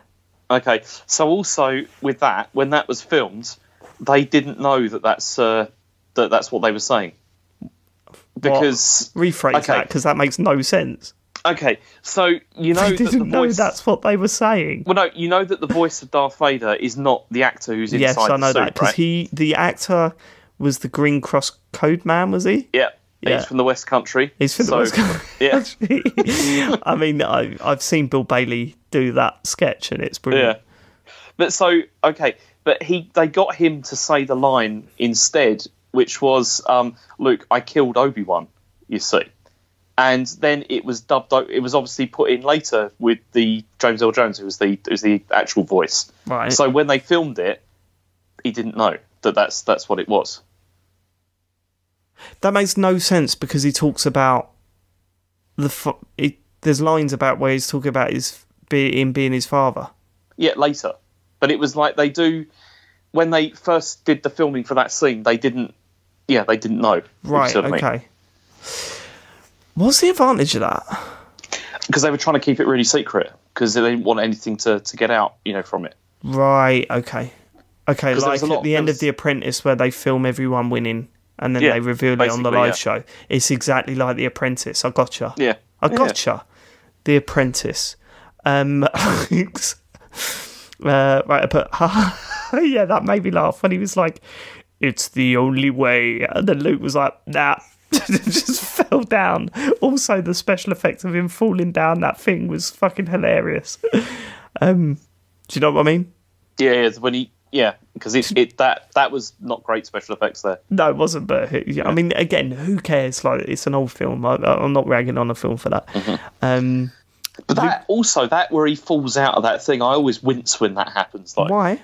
Okay, so also with that, when that was filmed, they didn't know that's what they were saying. Because rephrase that, because that makes no sense. Okay, so you know they didn't know that's what they were saying. Well, no, you know that the voice of Darth Vader is not the actor who's inside the suit, yes, I know that, because right? the actor was the Green Cross Code Man, was he? Yeah. He's from the West Country. He's from the West Country. Yeah. I mean, I've seen Bill Bailey do that sketch, and it's brilliant. Yeah. But they got him to say the line instead, which was, "Luke, I killed Obi-Wan." You see, and then it was dubbed. It was obviously put in later with the James Earl Jones, who was the actual voice. Right. So when they filmed it, he didn't know that's what it was. That makes no sense, because he talks about there's lines about where he's talking about him being his father. Yeah, later. But it was like they do when they first did the filming for that scene. They didn't know. Right. Okay. What's the advantage of that? Because they were trying to keep it really secret, because they didn't want anything to get out, from it. Right. Okay. Okay. Like at the end of The Apprentice, where they film everyone winning. And then they reveal it on the live show. It's exactly like The Apprentice. I gotcha. Yeah. I gotcha. Yeah. The Apprentice. Right, I put, yeah, that made me laugh when he was like, "It's the only way." And then Luke was like, "Nah." Just fell down. Also, the special effects of him falling down that thing was fucking hilarious. Do you know what I mean? Yeah, when he... Yeah, because that was not great special effects there. No, it wasn't. But I mean, again, who cares? Like, it's an old film. I'm not ragging on a film for that. Mm-hmm. But that where he falls out of that thing, I always wince when that happens. Like, why?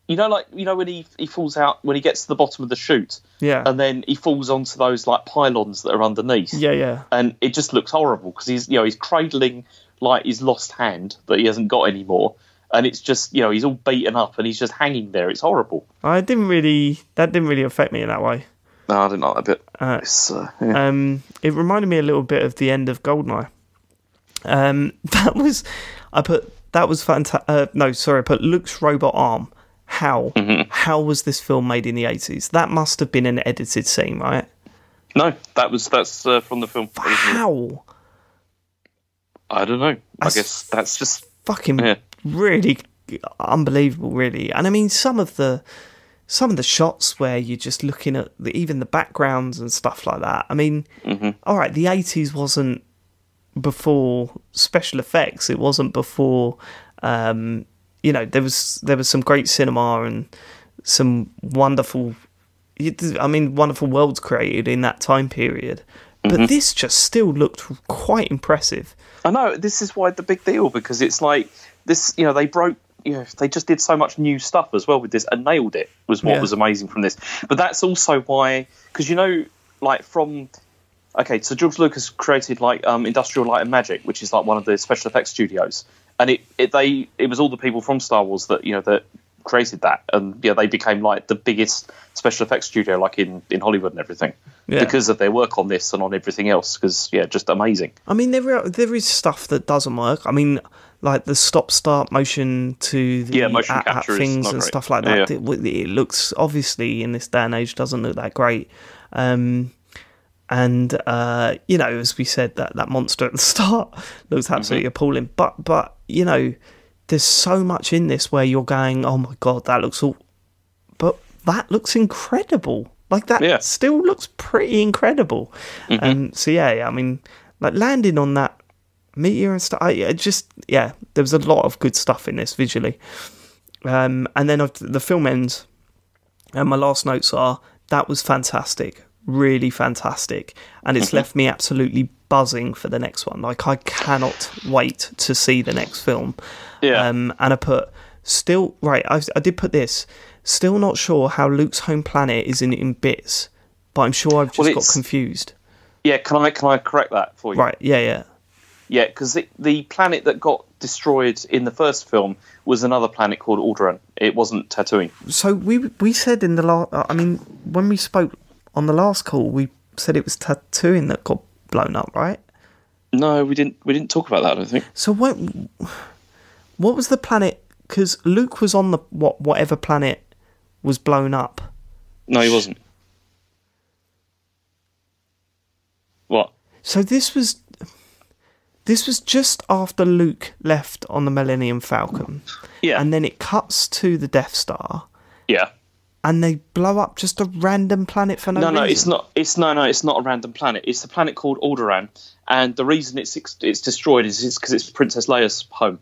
When he falls out when he gets to the bottom of the chute. Yeah. And then he falls onto those like pylons that are underneath. Yeah, yeah. And it just looks horrible, because he's cradling like his lost hand that he hasn't got anymore. And it's just, he's all beaten up and he's just hanging there. It's horrible. That didn't really affect me in that way. No, I didn't like that bit. It reminded me a little bit of the end of Goldeneye. That was fantastic. I put Luke's robot arm. How? Mm-hmm. How was this film made in the 80s? That must have been an edited scene, right? No, that's from the film. How? I don't know. I guess that's just fucking really unbelievable, really. And I mean, some of the shots where you're just looking at even the backgrounds and stuff like that. I mean, all right, the 80s wasn't before special effects. It wasn't before, there was some great cinema and some wonderful worlds created in that time period. But this just still looked quite impressive. I know, this is why the big deal, because it's like this, they broke, they just did so much new stuff as well with this and nailed it, was what was amazing from this. But that's also why, because so George Lucas created like Industrial Light and Magic, which is like one of the special effects studios, and it was all the people from Star Wars that that created that, and they became like the biggest special effects studio like in Hollywood and everything because of their work on this and on everything else, because just amazing. I mean, there is stuff that doesn't work. I mean, like the stop-start motion to the motion capture things and great. Stuff like that. It looks, obviously in this day and age, doesn't look that great. And as we said, that monster at the start looks absolutely appalling. But there's so much in this where you're going, oh my god, that looks but that looks incredible. Like that still looks pretty incredible. I mean, like landing on that meteor and stuff. There was a lot of good stuff in this visually. And then the film ends, and my last notes are, that was fantastic. Really fantastic, and it's left me absolutely buzzing for the next one. Like, I cannot wait to see the next film. And I put I did put this, still not sure how Luke's home planet is in bits, but I'm sure I've just got confused. Can I correct that for you? Right, yeah. Yeah, because the planet that got destroyed in the first film was another planet called Alderaan. It wasn't Tatooine. So we said in the last... I mean, when we spoke on the last call, we said it was Tatooine that got blown up, right? No, we didn't talk about that, I don't think. So what was the planet... Because Luke was on the whatever planet was blown up. No, he wasn't. What? So this was just after Luke left on the Millennium Falcon. Yeah. And then it cuts to the Death Star. Yeah. And they blow up just a random planet for no reason. No, it's not. It's not a random planet. It's a planet called Alderaan, and the reason it's destroyed is because it's Princess Leia's home.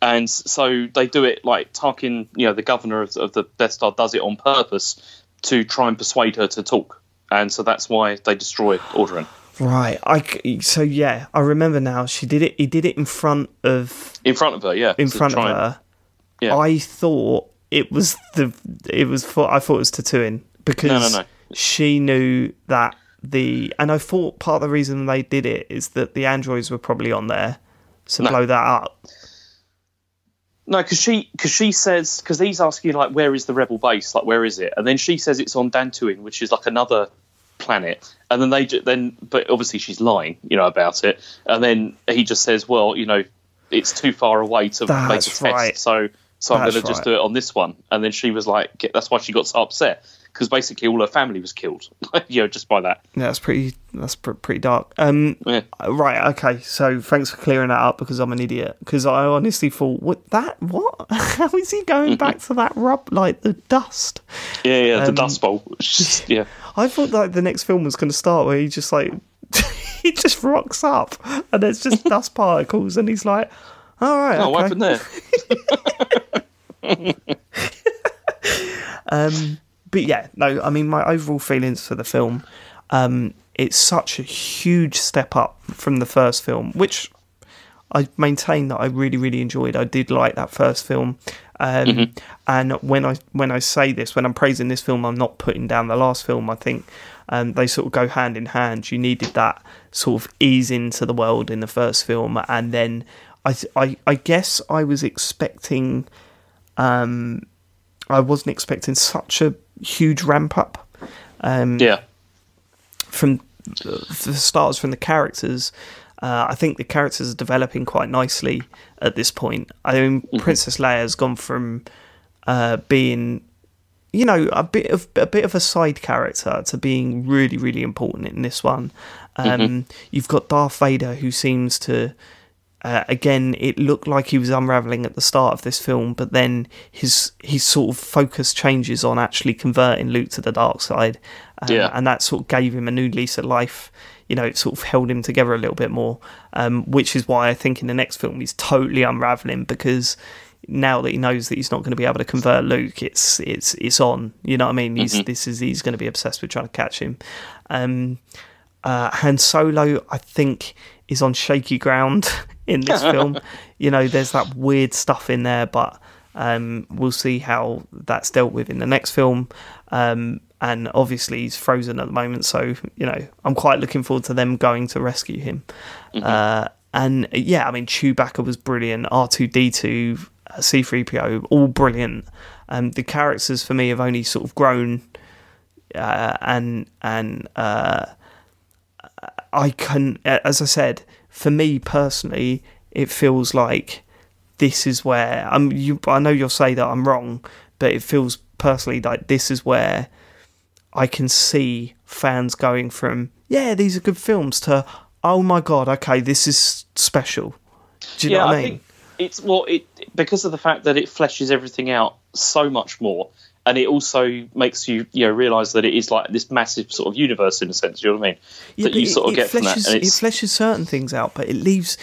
And so they do it like Tarkin, the governor of the Death Star, does it on purpose to try and persuade her to talk. And so that's why they destroy Alderaan. Right. I remember now. He did it in front of... In front of her, yeah. In front of her. Yeah. I thought I thought it was Tatooine because No. She knew that and I thought part of the reason they did it is that the androids were probably on there to blow that up. No, because she says, because he's asking like, where is the rebel base? Like, where is it? And then she says it's on Dantooine, which is like another planet. And then but obviously she's lying, about it. And then he just says, well, it's too far away to make a test, right. so I'm going to just do it on this one. And then she was like, that's why she got so upset, because basically all her family was killed, just by that. Yeah, that's pretty dark. Yeah. Right, okay, so thanks for clearing that up, because I'm an idiot. Because I honestly thought, what? How is he going back to that the dust? Yeah, the Dust Bowl. Yeah. I thought like the next film was going to start where he just like, he just rocks up, and there's just dust particles, and he's like, all right, okay. What happened there? But yeah, no, I mean, my overall feelings for the film, it's such a huge step up from the first film, which I maintain that I really, really enjoyed. I did like that first film. And when I say this, when I'm praising this film, I'm not putting down the last film. I think they sort of go hand in hand. You needed that sort of ease into the world in the first film, and then I guess I was expecting... I wasn't expecting such a huge ramp up. From the stars, from the characters. I think the characters are developing quite nicely at this point. I mean, Princess Leia has gone from being, a bit of a side character to being really, really important in this one. You've got Darth Vader, who seems to... again, it looked like he was unravelling at the start of this film, but then his sort of focus changes on actually converting Luke to the dark side. And that sort of gave him a new lease of life. It sort of held him together a little bit more, which is why I think in the next film he's totally unravelling, because now that he knows that he's not going to be able to convert Luke, it's on. You know what I mean? He's going to be obsessed with trying to catch him. Han Solo, I think, is on shaky ground in this film. There's that weird stuff in there, but we'll see how that's dealt with in the next film. And obviously he's frozen at the moment, so I'm quite looking forward to them going to rescue him. And yeah, I mean, Chewbacca was brilliant, R2D2, C3PO, all brilliant. The characters for me have only sort of grown, and I can, as I said, for me personally, it feels like this is where I know you'll say that I'm wrong, but it feels personally like this is where I can see fans going from, yeah, these are good films, to, oh my god, okay, this is special. Do you know what I mean? Think because of the fact that it fleshes everything out so much more, and it also makes you realise that it is like this massive sort of universe in a sense. You know what I mean? Yeah, that you sort of get from that. And it fleshes certain things out, but it leaves,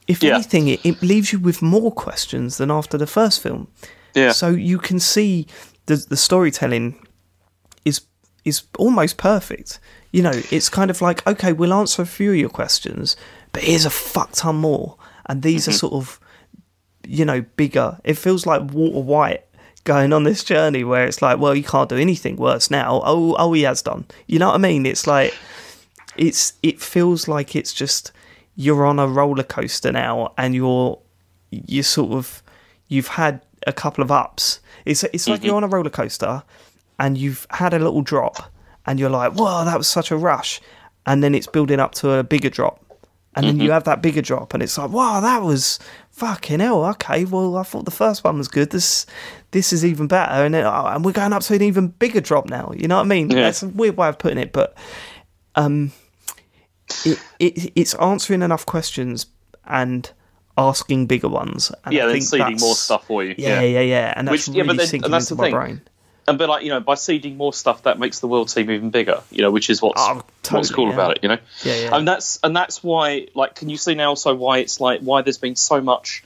if anything, it leaves you with more questions than after the first film. Yeah. So you can see the storytelling is almost perfect. It's kind of like, okay, we'll answer a few of your questions, but here's a fuck ton more, and these are sort of, bigger. It feels like Walter White going on this journey where it's like, well, you can't do anything worse now. Oh, he has done. You know what I mean? It's like, it feels like it's just, you're on a roller coaster now, and you've had a couple of ups. It's like you're on a roller coaster, and you've had a little drop, and you're like, whoa, that was such a rush, and then it's building up to a bigger drop, and then you have that bigger drop, and it's like, wow, that was fucking hell. Okay, well, I thought the first one was good. This is even better, and we're going up to an even bigger drop now. You know what I mean? Yeah. That's a weird way of putting it, but it's answering enough questions and asking bigger ones. And I then think seeding more stuff for you. Yeah. And that's really sinking that's into the my thing. brain. And but by seeding more stuff, that makes the world seem even bigger. Which is what's cool about it. Yeah. And that's why, can you see now also why it's why there's been so much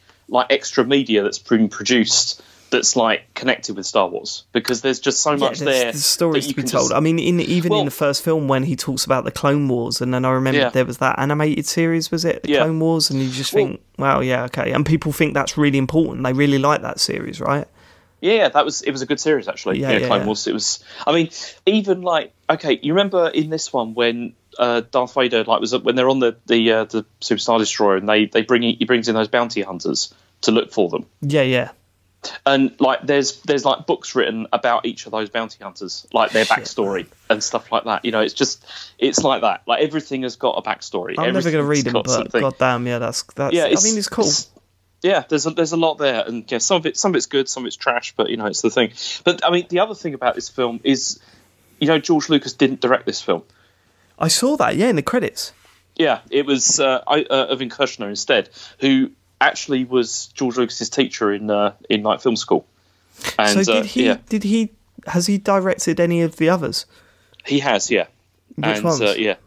extra media that's been produced that's connected with Star Wars, because there's just so much there. There's stories to be told. I mean, in the first film when he talks about the Clone Wars, and then I remember there was that animated series, was it? The Clone Wars, and you just think, wow, yeah, okay. And people think that's really important. They really like that series, right? Yeah, it was a good series actually. Clone Wars. It was. I mean, even you remember in this one when Darth Vader was when they're on the Super Star Destroyer, and he brings in those bounty hunters to look for them. Yeah. And there's books written about each of those bounty hunters, their backstory and stuff like that. It's like that. Everything has got a backstory. I'm never going to read them, but goddamn, that's. Yeah, I mean, it's cool. There's a lot there, and some of it's good, some of it's trash, but it's the thing. But I mean, the other thing about this film is, George Lucas didn't direct this film. I saw that, in the credits. Yeah, it was Irving Kershner instead, who actually was George Lucas's teacher in film school. And, so has he directed any of the others? He has, yeah. Which ones? I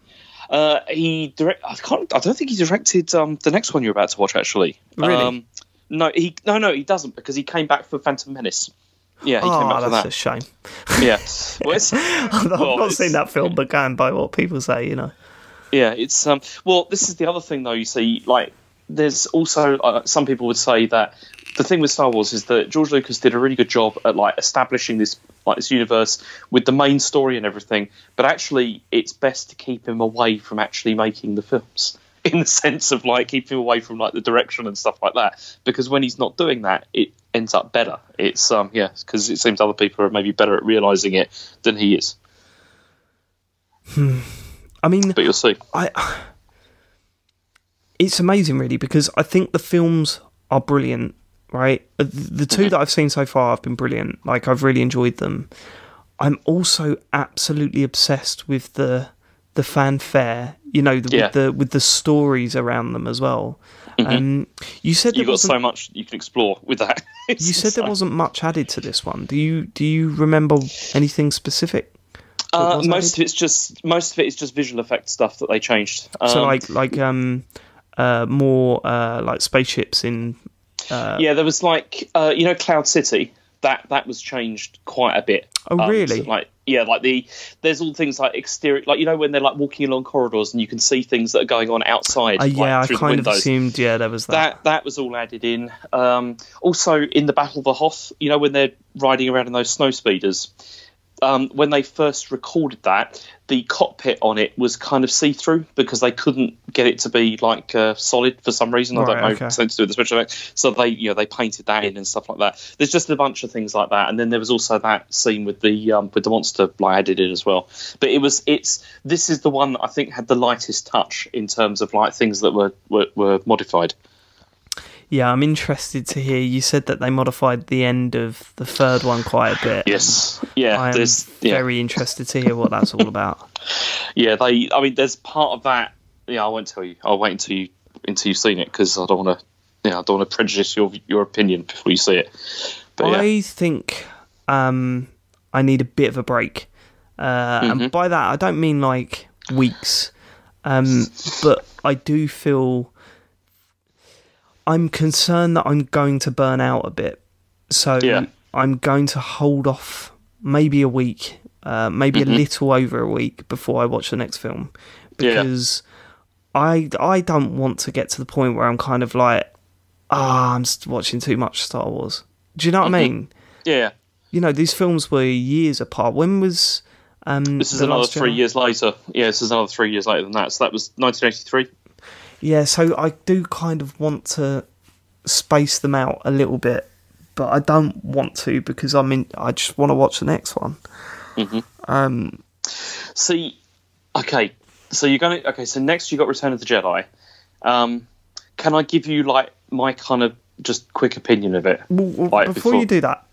don't think he directed the next one you're about to watch, actually. Really? No, he doesn't, because he came back for Phantom Menace. Yeah, he came back for that. That's a shame. Yeah. I've not seen that film, but going by what people say, Yeah, it's this is the other thing though. You see, there's also some people would say that the thing with Star Wars is that George Lucas did a really good job at establishing this universe with the main story and everything, but actually it's best to keep him away from actually making the films, in the sense of keep him away from the direction and stuff like that, because when he's not doing that, it ends up better. It's because it seems other people are maybe better at realizing it than he is. I mean, but you'll see. It's amazing, really, because I think the films are brilliant, right? The two that I've seen so far have been brilliant. I've really enjoyed them. I'm also absolutely obsessed with the fanfare, with the stories around them as well. You said you've got so much you can explore with that. You said there wasn't much added to this one. Do you remember anything specific? Most of it is just visual effect stuff that they changed. More spaceships in. There was Cloud City. That was changed quite a bit. Oh, really? There's all things like exterior, when they're walking along corridors and you can see things that are going on outside. I through kind the windows. of assumed. Yeah, there was that. That was all added in. Also, in the Battle of the Hoth, when they're riding around in those snow speeders. When they first recorded that, the cockpit on it was kind of see-through because they couldn't get it to be solid for some reason. I don't know, something to do with the special effects. So they painted that in and stuff like that. There's just a bunch of things like that, and then there was also that scene with the monster added in as well. But this is the one that I think had the lightest touch in terms of things that were modified. Yeah, I'm interested to hear. You said that they modified the end of the third one quite a bit. Yes, yeah. I'm very interested to hear what that's all about. Yeah, there's part of that. Yeah, I won't tell you. I'll wait until you've seen it, because I don't want to prejudice your opinion before you see it. But I think I need a bit of a break, and by that I don't mean weeks, but I do feel. I'm concerned that I'm going to burn out a bit. So I'm going to hold off maybe a week, maybe a little over a week before I watch the next film. Because I don't want to get to the point where I'm kind of I'm watching too much Star Wars. Do you know what I mean? Yeah. These films were years apart. When was... this is another 3 years later. Yeah, this is another 3 years later than that. So that was 1983. Yeah, so I do kind of want to space them out a little bit, but I don't want to because I just want to watch the next one. See, okay, so so next you got Return of the Jedi. Can I give you like my kind of just quick opinion of it? Well, like, before you do that,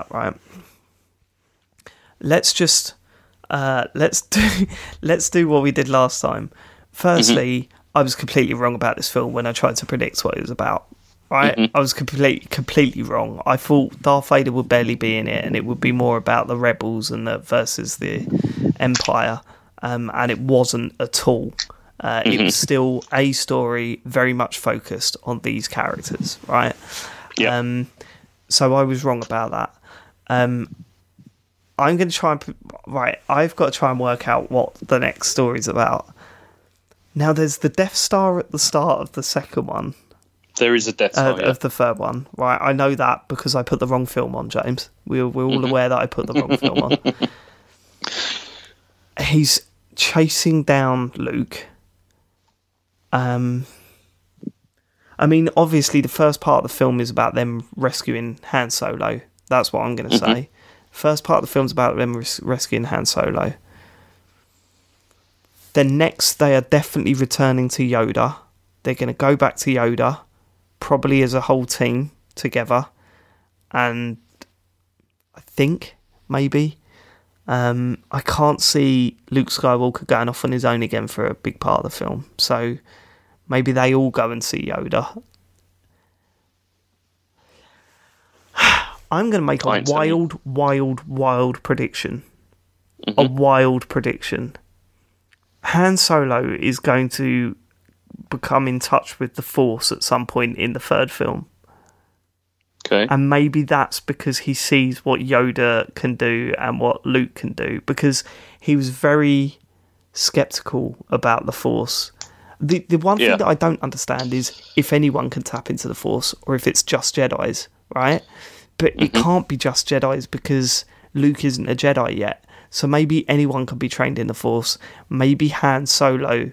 right? Let's just let's do what we did last time. Firstly, I was completely wrong about this film when I tried to predict what it was about. Right, I was completely wrong. I thought Darth Vader would barely be in it, and it would be more about the rebels and versus the Empire, and it wasn't at all. It was still a story very much focused on these characters, right? Yeah. So I was wrong about that. I'm going to try and... Right, I've got to try and work out what the next story's about. Now, there's the Death Star at the start of the second one. There is a Death Star, of the third one, right? I know that because I put the wrong film on, James. We're all aware that I put the wrong film on. He's chasing down Luke. I mean, obviously, the first part of the film is about them rescuing Han Solo. That's what I'm going to say. First part of the film's about them rescuing Han Solo. Then next, they are definitely returning to Yoda. They're going to go back to Yoda, probably as a whole team together. And I think, maybe, I can't see Luke Skywalker going off on his own again for a big part of the film. So maybe they all go and see Yoda. I'm going to make a wild prediction. A wild prediction. Han Solo is going to become in touch with the Force at some point in the third film. Okay. And maybe that's because he sees what Yoda can do and what Luke can do, because he was very skeptical about the Force. The one thing that I don't understand is if anyone can tap into the Force or if it's just Jedis, right? But it can't be just Jedis because Luke isn't a Jedi yet. So maybe anyone can be trained in the Force. Maybe Han Solo.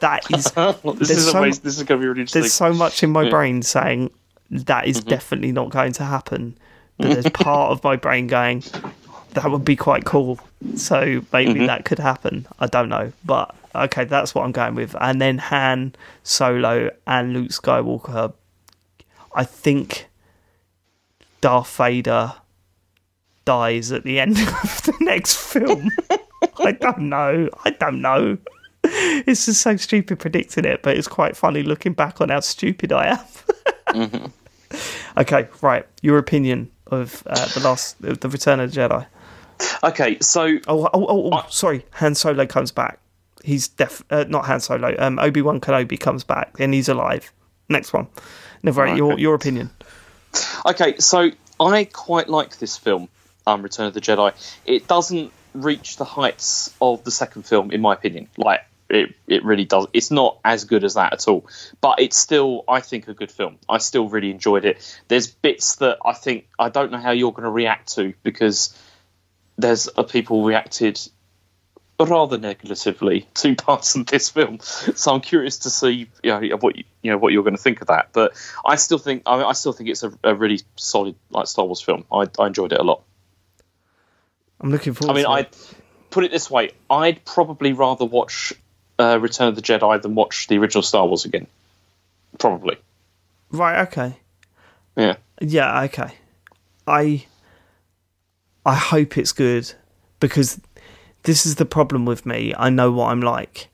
That is... this is going to be really interesting. There's so much in my brain saying that is definitely not going to happen. But there's part of my brain going, that would be quite cool. So maybe that could happen. I don't know. But okay, that's what I'm going with. And then Han Solo and Luke Skywalker. I think Darth Vader dies at the end of the next film. I don't know. It's just so stupid predicting it, but it's quite funny looking back on how stupid I am. Okay, right. Your opinion of the Return of the Jedi. Okay, so... Sorry. Han Solo comes back. He's not Han Solo. Obi-Wan Kenobi comes back, and he's alive. Next one. Never. Your opinion. Okay, so I quite like this film, Return of the Jedi. It doesn't reach the heights of the second film, in my opinion. Like, it really does. It's not as good as that at all. But it's still, I think, a good film. I still really enjoyed it. There's bits that I don't know how you're going to react to, because there's people reacted rather negatively to parts of this film. So I'm curious to see what you're going to think of that. But I still think it's a really solid Star Wars film. I enjoyed it a lot. I'm looking forward to it. I'd put it this way. I'd probably rather watch Return of the Jedi than watch the original Star Wars again. Probably. Right, okay. Yeah. Yeah, okay. I hope it's good, because this is the problem with me. I know what I'm like.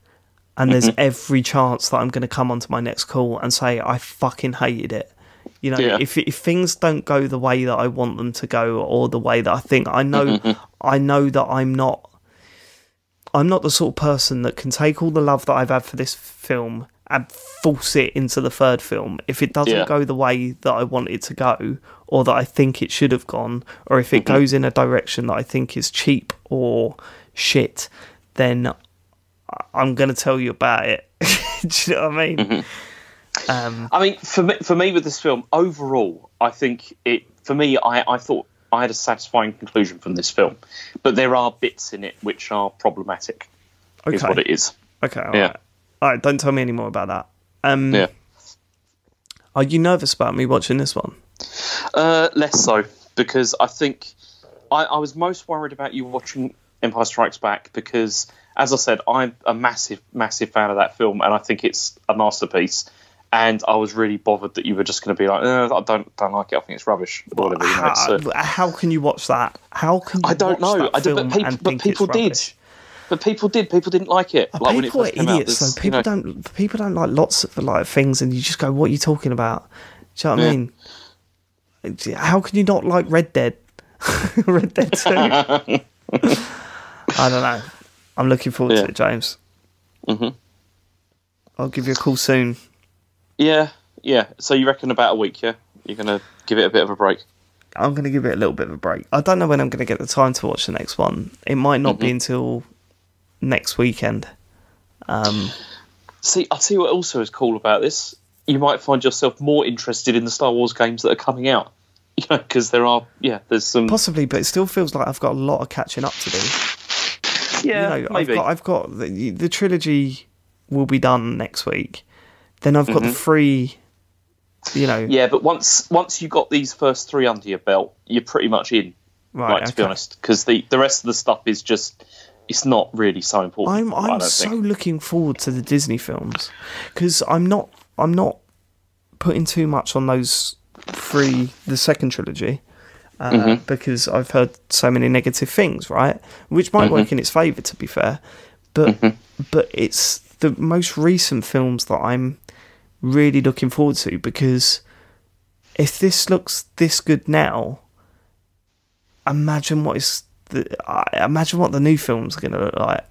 And there's every chance that I'm going to come onto my next call and say, I fucking hated it. You know, if things don't go the way that I want them to go, or the way that I think, I know that I'm not the sort of person that can take all the love that I've had for this film and force it into the third film. If it doesn't go the way that I want it to go, or that I think it should have gone, or if it goes in a direction that I think is cheap or shit, then I'm going to tell you about it. Do you know what I mean? I mean, for me with this film, overall, I think I thought I had a satisfying conclusion from this film. But there are bits in it which are problematic, is what it is. Okay, all right. All right, don't tell me any more about that. Yeah. Are you nervous about me watching this one? Less so, because I think I was most worried about you watching Empire Strikes Back because, as I said, I'm a massive, massive fan of that film, and I think it's a masterpiece. And I was really bothered that you were just going to be like, I don't like it. I think it's rubbish. Or whatever, how can you watch that? How can you? I don't know. But people did. But people did. People didn't like it. Like, people are idiots, though. People don't like lots of things, and you just go, "What are you talking about?" Do you know what I mean? How can you not like Red Dead? Red Dead 2. I don't know. I'm looking forward to it, James. Mm-hmm. I'll give you a call soon. Yeah. So you reckon about a week, yeah? You're going to give it a bit of a break? I'm going to give it a little bit of a break. I don't know when I'm going to get the time to watch the next one. It might not be until next weekend. See, I'll tell you what also is cool about this. You might find yourself more interested in the Star Wars games that are coming out. Because there's some... Possibly, but it still feels like I've got a lot of catching up to do. Yeah, maybe. I've got the trilogy will be done next week. Then I've got the 3, Yeah, but once you got these first 3 under your belt, you're pretty much in. Right, to be honest, because the rest of the stuff is just, it's not really so important. I'm so looking forward to the Disney films because I'm not putting too much on those 3, the second trilogy, because I've heard so many negative things, right? Which might work in its favour, to be fair, but it's the most recent films that I'm really looking forward to, because if this looks this good now, imagine what the new film's going to look like.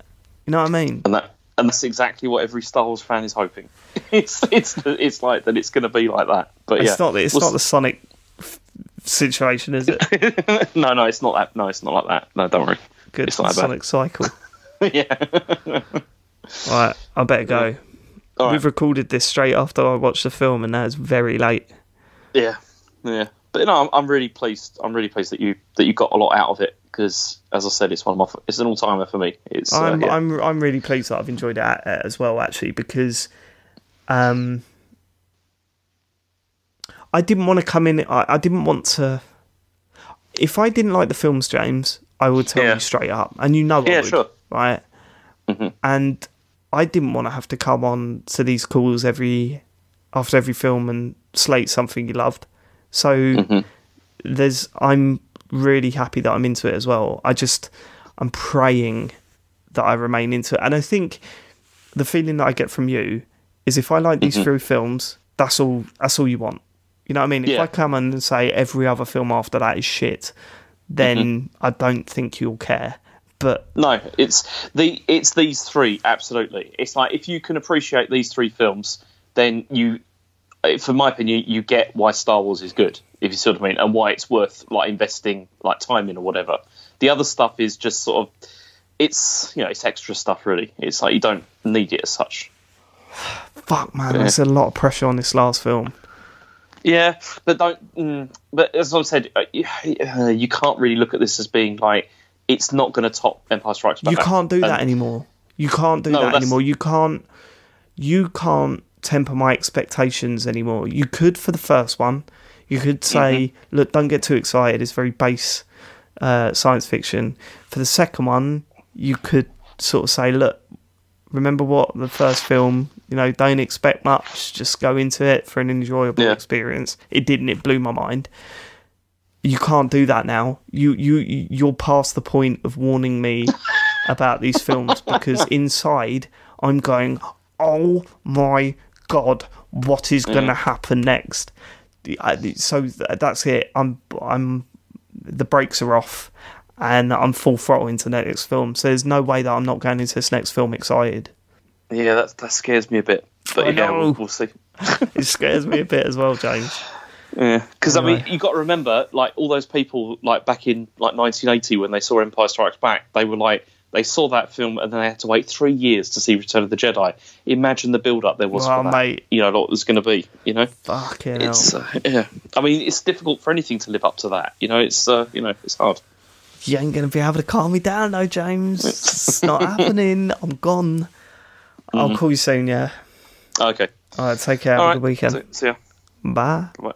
You know what I mean? And that's exactly what every Star Wars fan is hoping. It's like that. It's going to be like that. But it's not the Sonic situation, is it? No, it's not that. No, it's not like that. No, don't worry. Good. It's not Sonic cycle. Yeah. Right, I better go. Right. We've recorded this straight after I watched the film, and now it's very late. Yeah. But I'm really pleased. I'm really pleased that you got a lot out of it, because, as I said, it's an all timer for me. I'm really pleased that I've enjoyed it as well, actually, because I didn't want to come in. I didn't want to. If I didn't like the films, James, I would tell you straight up, and I would, sure, right? And I didn't want to have to come on to these calls after every film and slate something you loved. So I'm really happy that I'm into it as well. I'm praying that I remain into it. And I think the feeling that I get from you is if I like these 3 films, that's all you want. You know what I mean? If I come in and say every other film after that is shit, then I don't think you'll care. But no, it's these 3, absolutely. It's like, if you can appreciate these 3 films, then for my opinion, you get why Star Wars is good, if you see what I mean, and why it's worth like investing like time in or whatever. The other stuff is just sort of, it's extra stuff, really. It's like you don't need it as such. Fuck, man, there's a lot of pressure on this last film. Yeah, but but as I said, you can't really look at this as being like, it's not going to top Empire Strikes Back. You can't do that anymore. You can't do that anymore. You can't temper my expectations anymore. You could for the first one. You could say, look, don't get too excited. It's very base science fiction. For the second one, you could sort of say, look, remember what the first film, don't expect much. Just go into it for an enjoyable experience. It didn't. It blew my mind. You can't do that now. You're past the point of warning me about these films, because inside I'm going, oh my God, what is going to happen next? So that's it. The brakes are off, and I'm full throttle into the next film. So there's no way that I'm not going into this next film excited. Yeah, that scares me a bit. But we'll see. It scares me a bit as well, James. Yeah, because anyway. I mean, you got to remember, like, all those people, like, back in like 1980 when they saw Empire Strikes Back, they were like, they saw that film and then they had to wait 3 years to see Return of the Jedi. Imagine the build-up there was for that. Mate. What it was going to be. Fucking it's I mean, it's difficult for anything to live up to that. It's it's hard. You ain't going to be able to calm me down, though, James. It's not happening. I'm gone. I'll call you soon, yeah. Okay. Alright, take care. Have a good weekend. See ya. Bye. Bye.